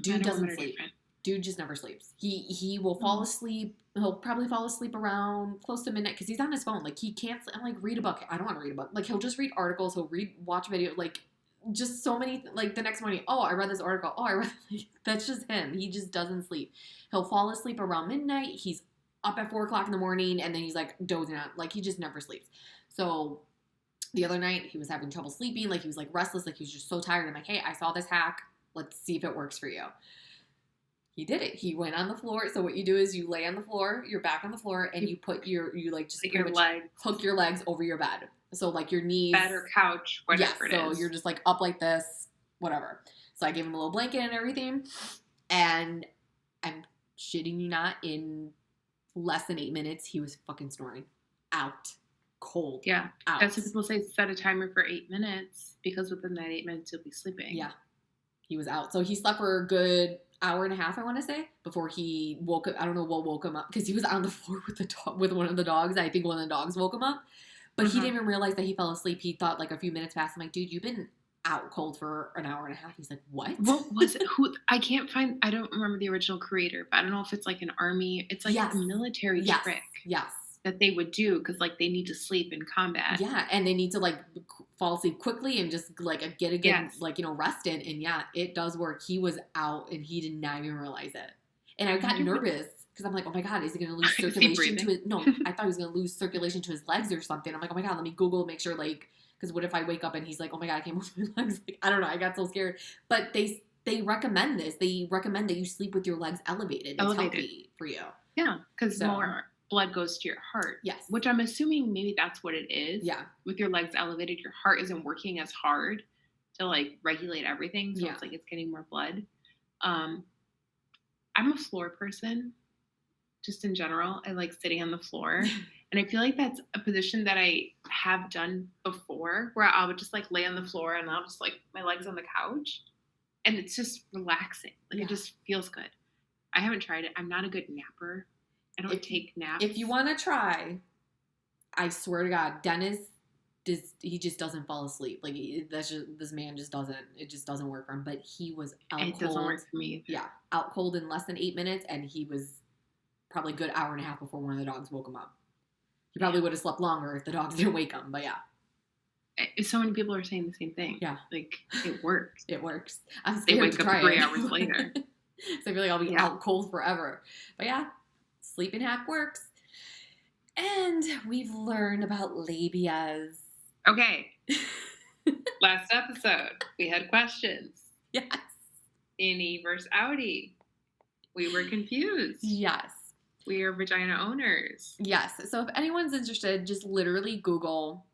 dude doesn't are sleep. different. Dude just never sleeps. He will fall asleep. He'll probably fall asleep around close to midnight because he's on his phone. Like, he can't. I'm like, read a book. I don't want to read a book. Like, he'll just read articles. He'll watch video. Like, just so many. Like, the next morning, oh, I read this article. Oh, I read. Like, that's just him. He just doesn't sleep. He'll fall asleep around midnight. He's up at 4 o'clock in the morning, and then he's like dozing out. Like, he just never sleeps. So the other night, he was having trouble sleeping. Like, he was like restless. Like, he was just so tired. I'm like, hey, I saw this hack. Let's see if it works for you. He did it. He went on the floor. So what you do is you lay on the floor, your back on the floor, and you put you like just like your legs, hook your legs over your bed. So like your knees, bed or couch, whatever it is. So you're just like up like this, whatever. So I gave him a little blanket and everything, and I'm shitting you not, in less than 8 minutes, he was fucking snoring. Out. Cold. Yeah. Out. That's what people say, set a timer for 8 minutes, because within that 8 minutes you'll be sleeping. Yeah. He was out. So he slept for a good hour and a half, I want to say, before he woke up. I don't know what woke him up, because he was on the floor with one of the dogs. I think one of the dogs woke him up. But he didn't even realize that he fell asleep. He thought like a few minutes passed. I'm like, dude, you've been out cold for an hour and a half. He's like, what? What was it? I don't remember the original creator, but I don't know if it's like an army. It's like a military trick. Yes. That they would do because like they need to sleep in combat. Yeah, and they need to like fall asleep quickly and just like get like, you know, rested. And yeah, it does work. He was out and he did not even realize it. And I got nervous because I'm like, oh my God, is he going to lose circulation to his? No, I thought he was going to lose circulation to his legs or something. I'm like, oh my God, let me Google, make sure, like, because what if I wake up and he's like, oh my God, I can't move my legs. Like, I don't know. I got so scared. But they recommend this. They recommend that you sleep with your legs elevated. It's healthy for you. Yeah, because more blood goes to your heart. Yes. Which I'm assuming maybe that's what it is. Yeah. With your legs elevated, your heart isn't working as hard to like regulate everything. So it's like it's getting more blood. I'm a floor person, just in general. I like sitting on the floor. And I feel like that's a position that I have done before, where I would just like lay on the floor and I'll just like my legs on the couch. And it's just relaxing. Like it just feels good. I haven't tried it. I'm not a good napper. I don't take naps. If you want to try, I swear to God, Dennis, he just doesn't fall asleep. Like, this man just doesn't. It just doesn't work for him. But he was out cold. It doesn't work for me either. Yeah, out cold in less than 8 minutes, and he was probably a good hour and a half before one of the dogs woke him up. He probably would have slept longer if the dogs didn't wake him. But yeah. So many people are saying the same thing. Yeah. Like, it works. It works. I'm scared to wake to try up 3 hours later. So I feel like I'll be out cold forever. But yeah, sleeping hack works. And we've learned about labias. Okay. Last episode, we had questions. Yes. Innie versus Outie. We were confused. Yes. We are vagina owners. Yes. So if anyone's interested, just literally Google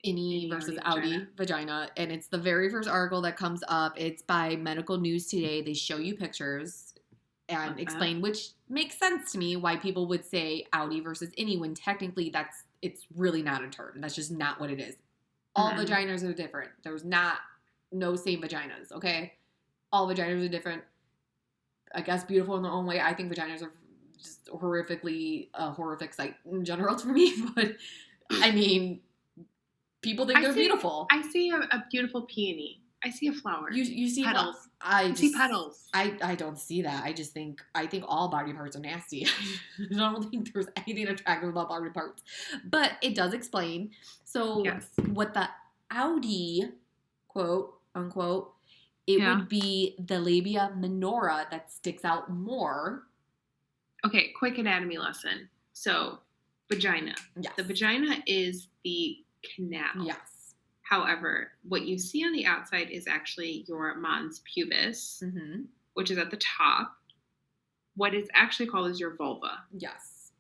Innie versus Outie vagina. And it's the very first article that comes up. It's by Medical News Today. They show you pictures and explain, which makes sense to me, why people would say Outie versus Innie when technically it's really not a term. That's just not what it is. All vaginas are different. There's no same vaginas, okay? All vaginas are different. I guess beautiful in their own way. I think vaginas are just horrifically a horrific sight in general for me. But, I mean, people think they're beautiful. I see a beautiful peony. I see a flower. You see petals. I see petals. I don't see that. I think all body parts are nasty. I don't think there's anything attractive about body parts. But it does explain. So what the Outie, quote unquote, it would be the labia minora that sticks out more. Okay, quick anatomy lesson. So, vagina. Yes. The vagina is the canal. Yes. However, what you see on the outside is actually your mons pubis, which is at the top. What it's actually called is your vulva. Yes.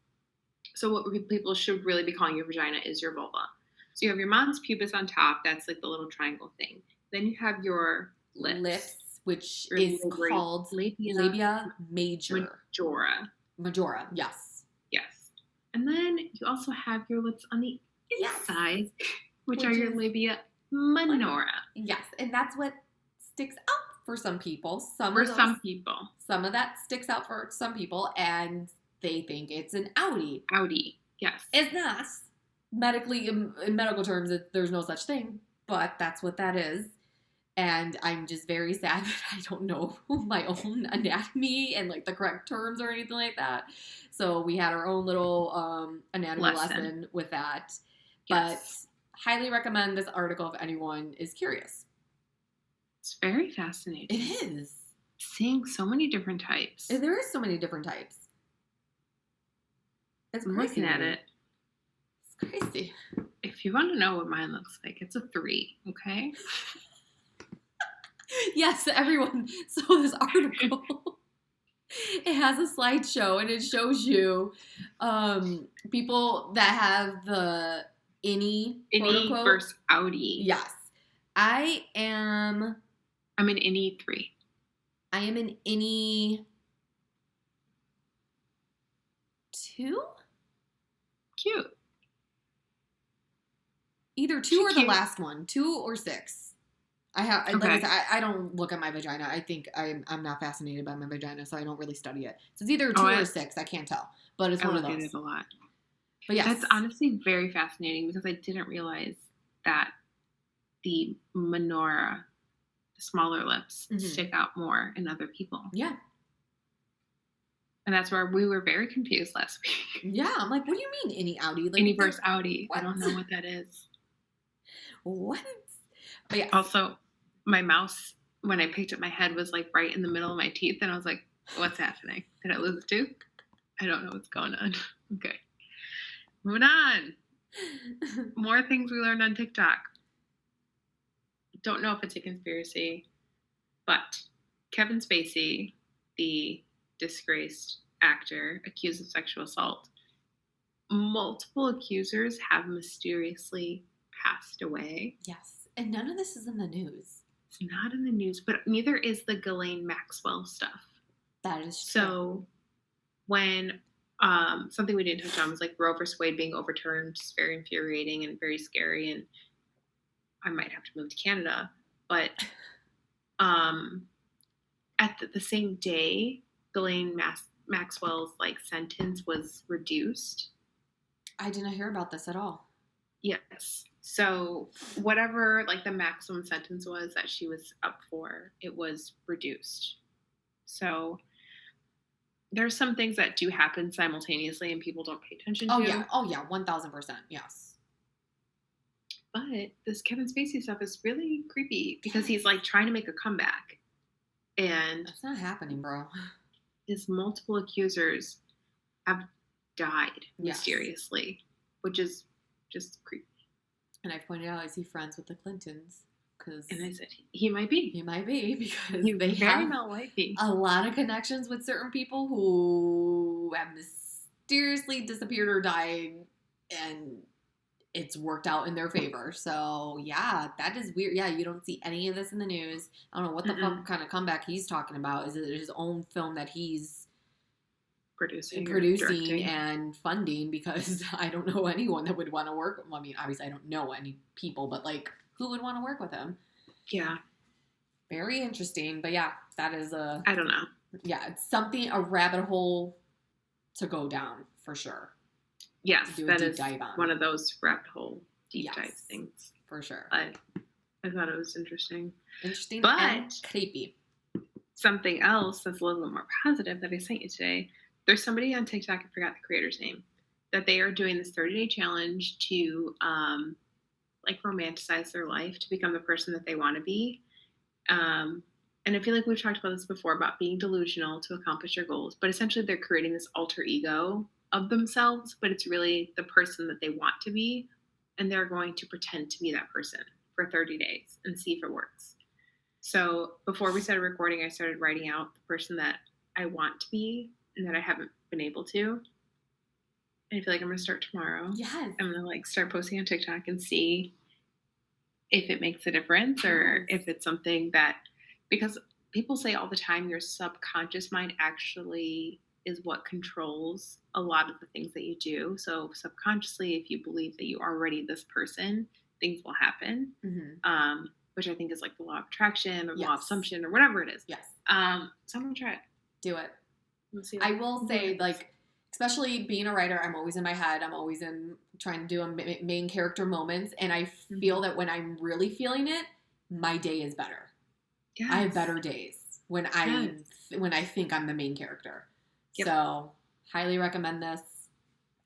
So what people should really be calling your vagina is your vulva. So you have your mons pubis on top. That's like the little triangle thing. Then you have your lips, which is called labia majora. Majora, yes. Yes. And then you also have your lips on the inside, which are Which your is labia minora. Yes, and that's what sticks out for some people. For some people. Some of that sticks out for some people, and they think it's an outie. Outie, yes. It's not. Medically, in medical terms, there's no such thing, but that's what that is. And I'm just very sad that I don't know my own anatomy and like the correct terms or anything like that. So we had our own little anatomy lesson with that. Yes. But highly recommend this article if anyone is curious. It's very fascinating. It is. Seeing so many different types. There is so many different types. It's crazy. I'm looking at it. It's crazy. If you want to know what mine looks like, it's a 3, okay? Yes, everyone saw this article. It has a slideshow and it shows you people that have the Innie versus Outie. Yes. I'm an Innie 3. I am an Innie 2? Cute. Either 2 or the last one. 2 or 6. I don't look at my vagina. I think I'm not fascinated by my vagina, so I don't really study it. So it's either 2 or 6. I can't tell, but it's one of those. I look at it a lot. But yes, that's honestly very fascinating because I didn't realize that the minora, the smaller lips, stick out more in other people. Yeah. And that's where we were very confused last week. Yeah, I'm like, what do you mean Innie outie? Like, Innie versus outie. What? I don't know what that is. What? But yeah. Also, my mouse, when I picked up my head, was like right in the middle of my teeth. And I was like, what's happening? Did I lose a tooth? I don't know what's going on. Okay. Moving on. More things we learned on TikTok. Don't know if it's a conspiracy, but Kevin Spacey, the disgraced actor accused of sexual assault, multiple accusers have mysteriously passed away. Yes. And none of this is in the news. It's not in the news, but neither is the Ghislaine Maxwell stuff. That is true. So when something we didn't touch on was like Roe versus Wade being overturned, just very infuriating and very scary, and I might have to move to Canada. But at the same day, Ghislaine Maxwell's like sentence was reduced. I didn't hear about this at all. Yes. So whatever like the maximum sentence was that she was up for, it was reduced. So there's some things that do happen simultaneously and people don't pay attention to. Oh yeah, 1,000%. Yes. But this Kevin Spacey stuff is really creepy because he's like trying to make a comeback. And it's not happening, bro. His multiple accusers have died mysteriously, which is just creepy. And I pointed out, is he friends with the Clintons? And I said, he might be. He might be because he they very have well might be. A lot of connections with certain people who have mysteriously disappeared or died, and it's worked out in their favor. So, yeah, that is weird. Yeah, you don't see any of this in the news. I don't know what the fuck kind of comeback he's talking about. Is it his own film that he's producing and funding? Because I don't know anyone that would want to work. Well, I mean, obviously I don't know any people, but like, who would want to work with him? Yeah. Very interesting. But yeah, that is I don't know. Yeah, it's something, a rabbit hole to go down for sure. Yes, that is one of those rabbit hole deep dive things. For sure. I thought it was interesting. Interesting but and creepy. Something else that's a little bit more positive that I sent you today. There's somebody on TikTok, I forgot the creator's name, that they are doing this 30-day challenge to like romanticize their life to become the person that they want to be. And I feel like we've talked about this before about being delusional to accomplish their goals, but essentially they're creating this alter ego of themselves, but it's really the person that they want to be. And they're going to pretend to be that person for 30 days and see if it works. So before we started recording, I started writing out the person that I want to be and that I haven't been able to. And I feel like I'm going to start tomorrow. Yes. I'm going to like start posting on TikTok and see if it makes a difference or if it's something that, because people say all the time your subconscious mind actually is what controls a lot of the things that you do. So subconsciously, if you believe that you are already this person, things will happen. Which I think is like the law of attraction or law of assumption or whatever it is. Yes. So I'm gonna try it. Do it. Let's see. I will say, like, especially being a writer, I'm always in my head. I'm always trying to do a main character moments, and I feel that when I'm really feeling it, my day is better. Yes. I have better days when I think I'm the main character. Yep. So, highly recommend this.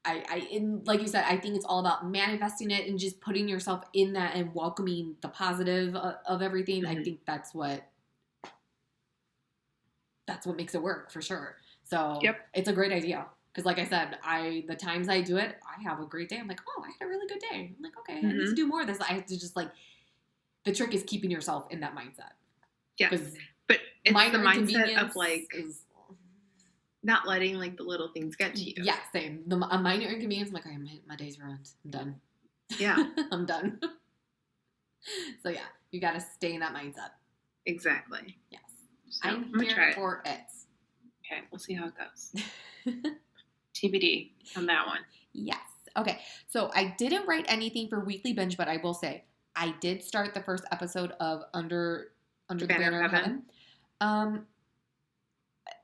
Like you said, I think it's all about manifesting it and just putting yourself in that and welcoming the positive of everything. I think that's what makes it work for sure. So It's a great idea. Because like I said, the times I do it, I have a great day. I'm like, oh, I had a really good day. I'm like, okay, I need to do more of this. I have to just like, the trick is keeping yourself in that mindset. Yes. But it's the mindset of like, not letting like the little things get to you. Yeah, same. A minor inconvenience, I'm like, okay, my day's ruined. I'm done. Yeah. I'm done. So yeah, you got to stay in that mindset. Exactly. Yes. So, I'm here for it. Okay, we'll see how it goes. TBD on that one. Yes. Okay, so I didn't write anything for Weekly Binge, but I will say I did start the first episode of Under the Banner of Heaven.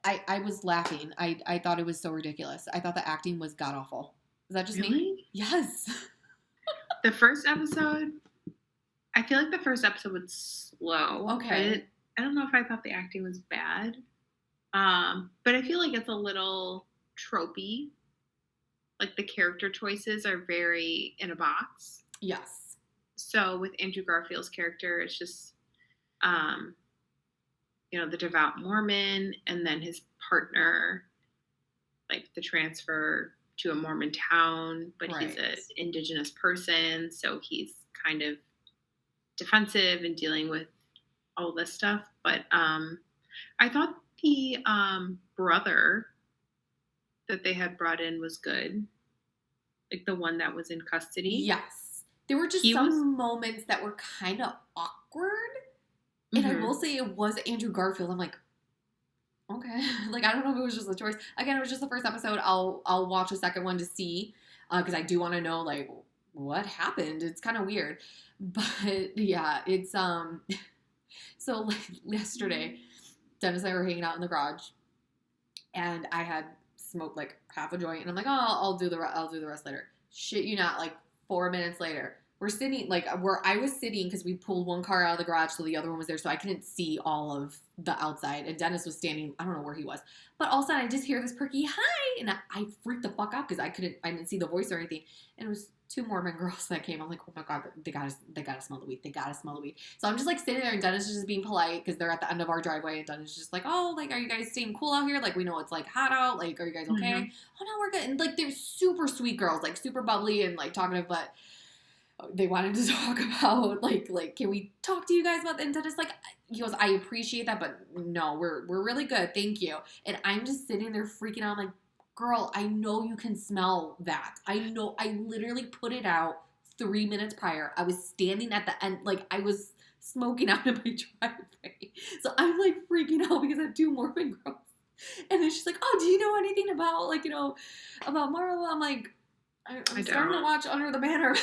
I was laughing. I thought it was so ridiculous. I thought the acting was god-awful. Is that just me? Yes. The first episode, I feel like the first episode was slow. Okay. I don't know if I thought the acting was bad. But I feel like it's a little tropey. Like the character choices are very in a box. Yes. So with Andrew Garfield's character, it's just, the devout Mormon, and then his partner, like the transfer to a Mormon town, but he's an indigenous person, so he's kind of defensive and dealing with all this stuff. But I thought the brother that they had brought in was good, like the one that was in custody. Yes, there were just some moments that were kind of awkward. And I will say it was Andrew Garfield. I'm like, okay. Like, I don't know if it was just a choice. Again, it was just the first episode. I'll watch a second one to see. Because I do want to know, like, what happened. It's kind of weird. But, yeah, it's, so, like, yesterday, Dennis and I were hanging out in the garage. And I had smoked, like, half a joint. And I'm like, oh, I'll do the rest later. Shit you not, like, 4 minutes later. We're sitting, like, where I was sitting, because we pulled one car out of the garage, so the other one was there, so I couldn't see all of the outside, and Dennis was standing, I don't know where he was, but all of a sudden, I just hear this perky, hi, and I freaked the fuck out, because I didn't see the voice or anything, and it was 2 Mormon girls that came. I'm like, oh my god, they gotta smell the weed, so I'm just, like, sitting there, and Dennis is just being polite, because they're at the end of our driveway, and Dennis is just like, oh, like, are you guys staying cool out here, like, we know it's, like, hot out, like, are you guys okay? Oh, no, we're good, and, like, they're super sweet girls, like, super bubbly, and, like, talkative, but they wanted to talk about, like, can we talk to you guys about that? And Dennis, like, he goes, I appreciate that, but no, we're really good, thank you. And I'm just sitting there freaking out, I'm like, girl, I know you can smell that. I know, I literally put it out 3 minutes prior. I was standing at the end, like, I was smoking out in my driveway. So I'm, like, freaking out because I have 2 Mormon girls. And then she's like, oh, do you know anything about, like, about Marla? I'm like, I'm starting to watch Under the Banner.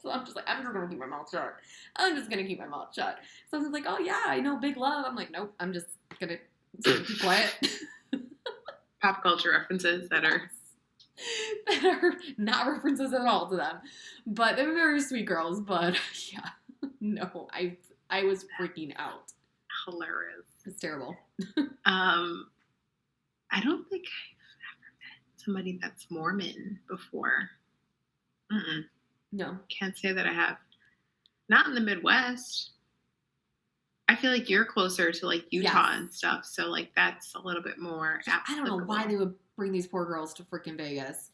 So I'm just like, I'm just going to keep my mouth shut. So I was like, oh yeah, I know Big Love. I'm like, nope, I'm just going to keep quiet. Pop culture references that are not references at all to them. But they're very sweet girls. But yeah, no, I was freaking out. Hilarious. It's terrible. I don't think somebody that's Mormon before. No. Can't say that I have. Not in the Midwest. I feel like you're closer to, like, Utah and stuff, so, like, that's a little bit more applicable. I don't know why they would bring these poor girls to freaking Vegas.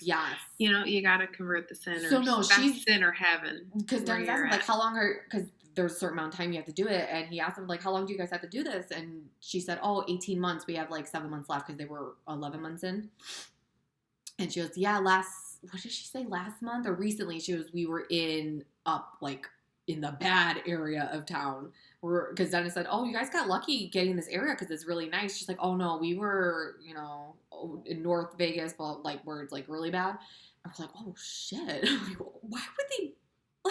Yes. You gotta convert the sin. So, no, she's sin or heaven. Because Dennis asked him, like, how long because there's a certain amount of time you have to do it, and he asked them, like, how long do you guys have to do this? And she said, 18 months. We have, like, 7 months left, because they were 11 months in. And she goes, yeah, what did she say, last month or recently? She goes, we were up, like, in the bad area of town. Because Dennis said, "Oh, you guys got lucky getting this area because it's really nice." She's like, "Oh no, we were, in North Vegas, but like where it's like really bad." I was like, "Oh shit! Like, why would they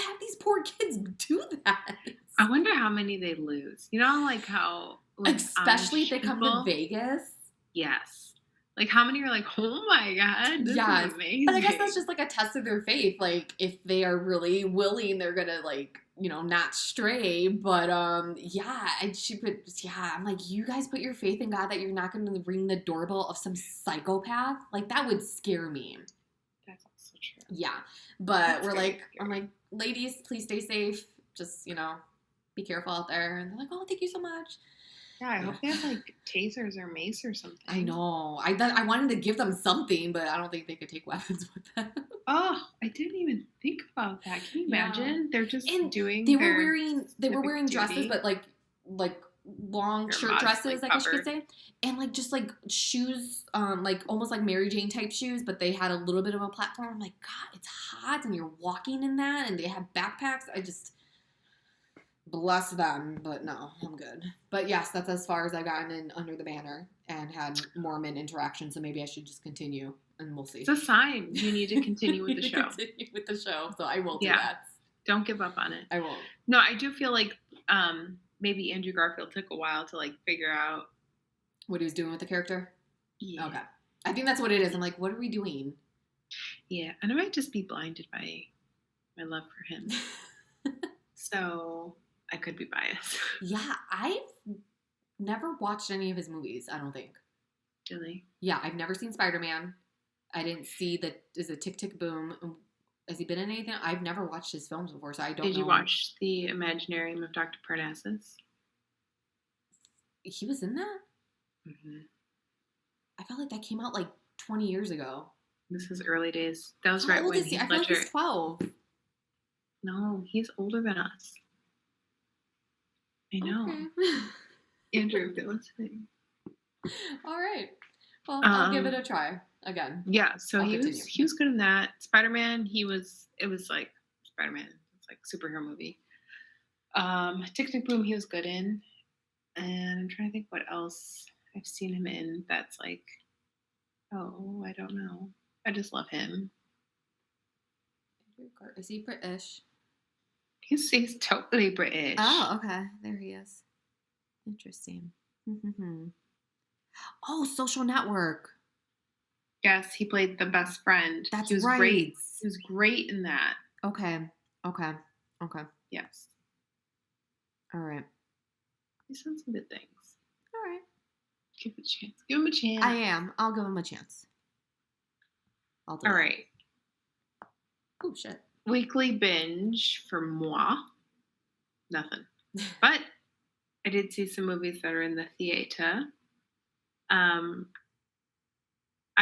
have these poor kids do that?" I wonder how many they lose. You know, like how, like, Especially if they come to people- Vegas. Yes. Like, how many are like, oh my God, this Yes. is amazing. But I guess that's just like a test of their faith. Like, if they are really willing, they're gonna like, not stray. But yeah, I'm like, you guys put your faith in God that you're not gonna ring the doorbell of some psychopath? Like, that would scare me. That's also true. Yeah. But I'm like, ladies, please stay safe. Just, be careful out there. And they're like, "Oh, thank you so much." Yeah, I hope they have like tasers or mace or something. I know. I wanted to give them something, but I don't think they could take weapons with them. Oh, I didn't even think about that. Can you imagine? They're just doing. They were wearing dresses, duty. but like long shirt dresses, I guess you could say, and like just like shoes, like almost like Mary Jane type shoes, but they had a little bit of a platform. I'm like, God, it's hot, and you're walking in that, and they have backpacks. I just. Bless them, but no, I'm good. But yes, that's as far as I've gotten in Under the Banner and had Mormon interaction, so maybe I should just continue, and we'll see. It's a sign. You need to continue with the show. Continue with the show, so I will do that. Don't give up on it. I won't. No, I do feel like maybe Andrew Garfield took a while to like figure out what he was doing with the character. Yeah. Okay. I think that's what it is. I'm like, what are we doing? Yeah, and I might just be blinded by my love for him. So I could be biased. Yeah, I've never watched any of his movies, I don't think. Really? Yeah, I've never seen Spider-Man. I didn't see is it Tick Tick Boom? Has he been in anything? I've never watched his films before, so I don't know. Did you watch The Imaginarium of Dr. Parnassus? He was in that? Mm-hmm. I felt like that came out like 20 years ago. This is early days. That was How right old when is he? Heath I feel like Ledger. he's 12. No, he's older than us. I know. Okay. Andrew, if you're listening. All right. Well, I'll give it a try again. Yeah, so he was good in that. Spider-Man, it was like Spider-Man. It's like superhero movie. Tick Tick Boom, he was good in. And I'm trying to think what else I've seen him in that's like, oh, I don't know. I just love him. Is he British? He's totally British. Oh, okay. There he is. Interesting. Oh, Social Network. Yes, he played the best friend. That's he was right. Great. He was great in that. Okay. Yes. All right. He's done some good things. All right. Give him a chance. Give him a chance. I am. I'll give him a chance. All right. Oh, shit. Weekly binge for moi. Nothing. But I did see some movies that are in the theater. I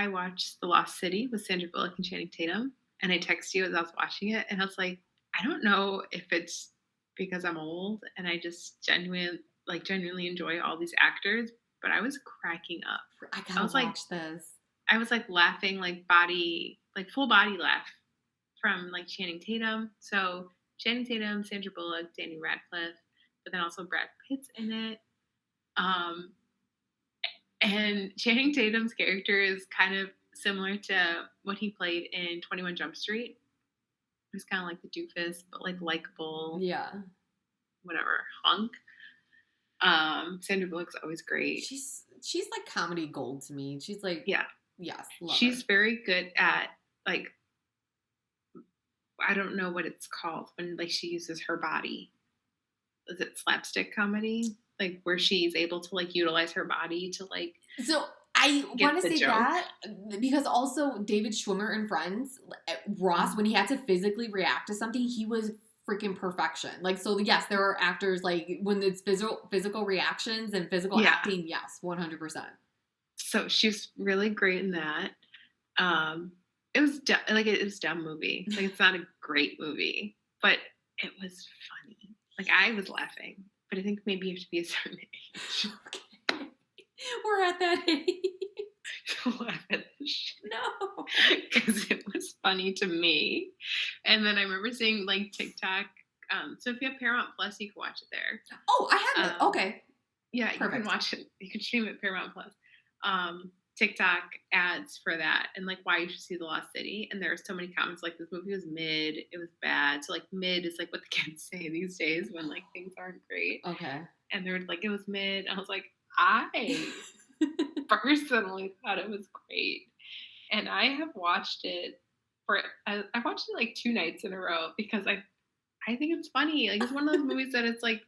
watched The Lost City with Sandra Bullock and Channing Tatum, and I texted you as I was watching it, and I was like, I don't know if it's because I'm old and I just genuinely enjoy all these actors, but I was cracking up. I gotta watch this. I was like laughing, like full body laugh from like Channing Tatum. So Channing Tatum, Sandra Bullock, Danny Radcliffe, but then also Brad Pitt's in it. And Channing Tatum's character is kind of similar to what he played in 21 Jump Street. He's kind of like the doofus, but like likable. Yeah. Whatever. Hunk. Sandra Bullock's always great. She's like comedy gold to me. She's like, yes. She's very good at like, I don't know what it's called when like she uses her body. Is it slapstick comedy? Like where she's able to like utilize her body to like. So I want to say joke. That because also David Schwimmer in Friends, Ross, when he had to physically react to something, he was freaking perfection. Like, so yes, there are actors like when it's physical reactions and physical acting. Yes, 100%. So she's really great in that. It was it was a dumb movie. Like it's not a great movie, but it was funny. Like I was laughing, but I think maybe you have to be a certain age. Okay. We're at that age. To laugh at this shit. No. Because it was funny to me. And then I remember seeing like TikTok So if you have Paramount Plus, you can watch it there. Oh, I have it. Um, Okay. Yeah, you can Perfect. watch it. You can stream it Paramount Plus. TikTok ads for that and like why you should see The Lost City. And there are so many comments like this movie was mid, it was bad. So like mid is like what the kids say these days when like things aren't great. Okay. And they're like, it was mid. I was like, I personally thought it was great. And I have watched it I watched it like 2 nights in a row because I think it's funny. Like it's one of those movies that it's like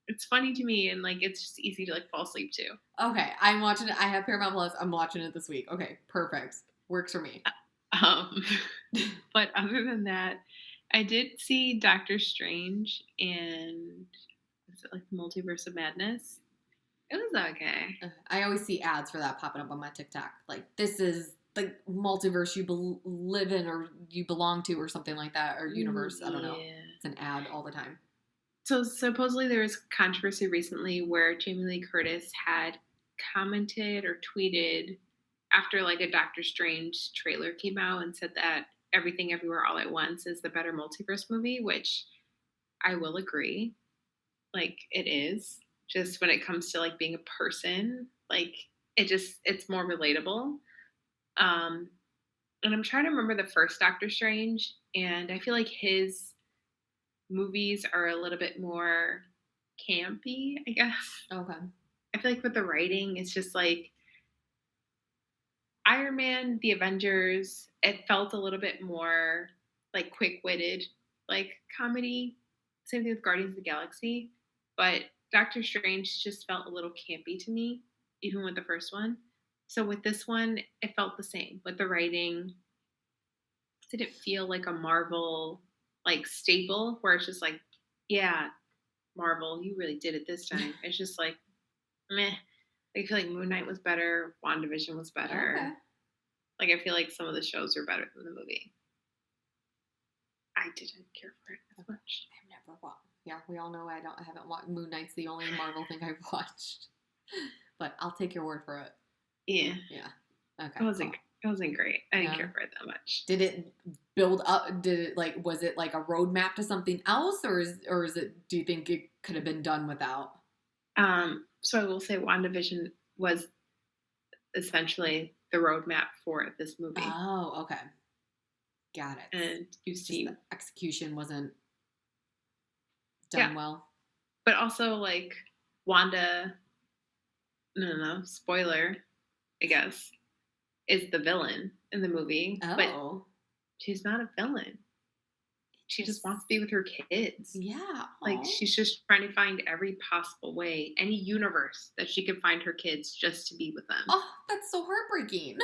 it's funny to me and like it's just easy to like fall asleep to. Okay. I'm watching it. I have Paramount Plus. I'm watching it this week. Okay. Perfect. Works for me. Um, but other than that, I did see Doctor Strange and is it like the Multiverse of Madness? It was okay. I always see ads for that popping up on my TikTok. Like, this is the multiverse you live in or you belong to or something like that, or universe. I don't know. Yeah. It's an ad all the time. So supposedly there was controversy recently where Jamie Lee Curtis had commented or tweeted after like a Doctor Strange trailer came out and said that Everything Everywhere All at Once is the better multiverse movie, which I will agree. Like it is. Just when it comes to like being a person, like it's more relatable. Um and I'm trying to remember the first Doctor Strange, and I feel like his movies are a little bit more campy, I guess. Okay. I feel like with the writing, it's just like Iron Man, The Avengers, it felt a little bit more like quick witted, like comedy. Same thing with Guardians of the Galaxy. But Doctor Strange just felt a little campy to me, even with the first one. So with this one, it felt the same. With the writing, did it feel like a Marvel like staple where it's just like, yeah, Marvel, you really did it this time. It's just like, meh. I feel like Moon Knight was better, WandaVision was better. Okay. Like I feel like some of the shows are better than the movie. I didn't care for it as much. I've never watched. Yeah, we all know I haven't watched. Moon Knight's the only Marvel thing I've watched. But I'll take your word for it. Yeah. Yeah. Okay. It wasn't great. I didn't Yeah. care for it that much. Did it build up? Did it like? Was it like a roadmap to something else, or is it? Do you think it could have been done without? So I will say WandaVision was essentially the roadmap for this movie. Oh, okay. Got it. And you see the execution wasn't done well. But also like Wanda, no, spoiler, I guess, is the villain in the movie. Oh. But she's not a villain. She just wants to be with her kids. Yeah. Like she's just trying to find every possible way, any universe that she can find her kids just to be with them. Oh, that's so heartbreaking.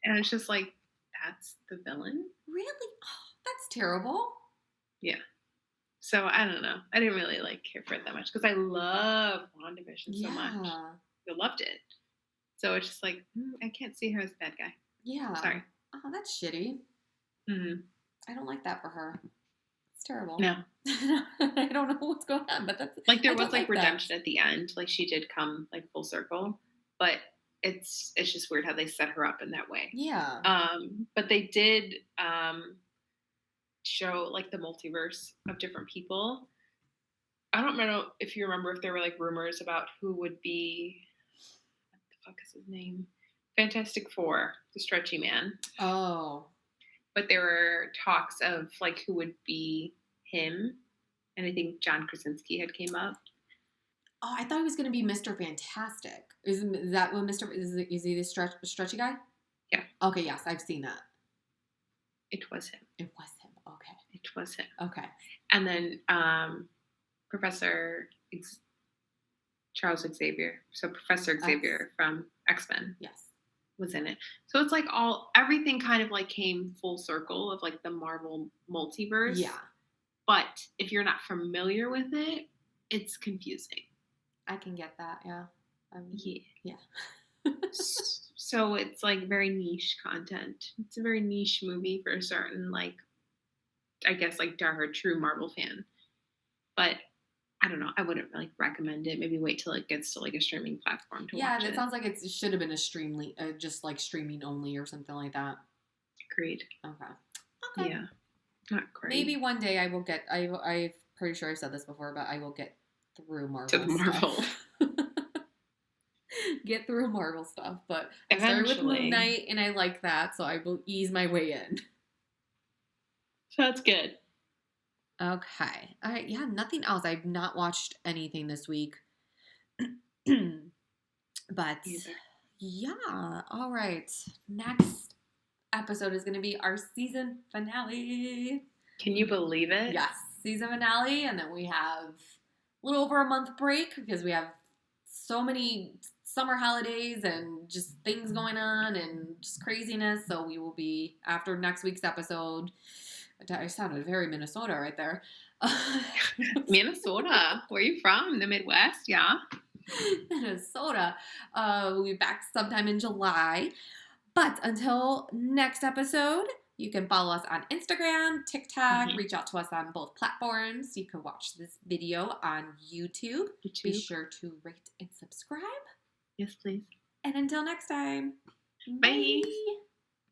And it's just like, that's the villain? Really? Oh, that's terrible. Yeah. So I don't know. I didn't really like care for it that much because I love WandaVision so much. I loved it. So it's just like, I can't see her as a bad guy. Yeah. Sorry. Oh, that's shitty. Mm-hmm. I don't like that for her. It's terrible. No. I don't know what's going on, but that's like there was like redemption at the end. Like she did come like full circle, but it's just weird how they set her up in that way. Yeah. But they did show like the multiverse of different people. I don't know if you remember if there were like rumors about who would be, what the fuck is his name? Fantastic Four, the stretchy man. Oh. But there were talks of like who would be him. And I think John Krasinski had came up. Oh, I thought he was going to be Mr. Fantastic. Is that what is he the stretchy guy? Yeah. Okay, yes, I've seen that. It was him. It was him. Okay. It was him. Okay. And then Charles Xavier. So Professor Xavier from X-Men. Yes. Was in it. So it's like everything kind of like came full circle of like the Marvel multiverse. Yeah. But if you're not familiar with it, it's confusing. I can get that, yeah. Yeah. So it's like very niche content. It's a very niche movie for a certain like, I guess like diehard true Marvel fan. But I don't know. I wouldn't really recommend it. Maybe wait till it gets to like a streaming platform to watch it. Yeah, it sounds like it should have been a just like streaming only or something like that. Agreed. Okay. Yeah. Not great. Maybe one day I will get. I've pretty sure I've said this before, but I will get through Marvel To the Marvel. stuff. Get through Marvel stuff, but I started with Moon Knight, and I like that, so I will ease my way in. So that's good. Okay. All right. Yeah, nothing else. I've not watched anything this week. But yeah. All right. Next episode is going to be our season finale. Can you believe it? Yes. Season finale. And then we have a little over a month break because we have so many summer holidays and just things going on and just craziness. So we will be, after next week's episode, I sounded very Minnesota right there. Minnesota. Where are you from? The Midwest? Yeah. Minnesota. We'll be back sometime in July. But until next episode, you can follow us on Instagram, TikTok, reach out to us on both platforms. You can watch this video on YouTube. Be sure to rate and subscribe. Yes, please. And until next time, bye. Bye.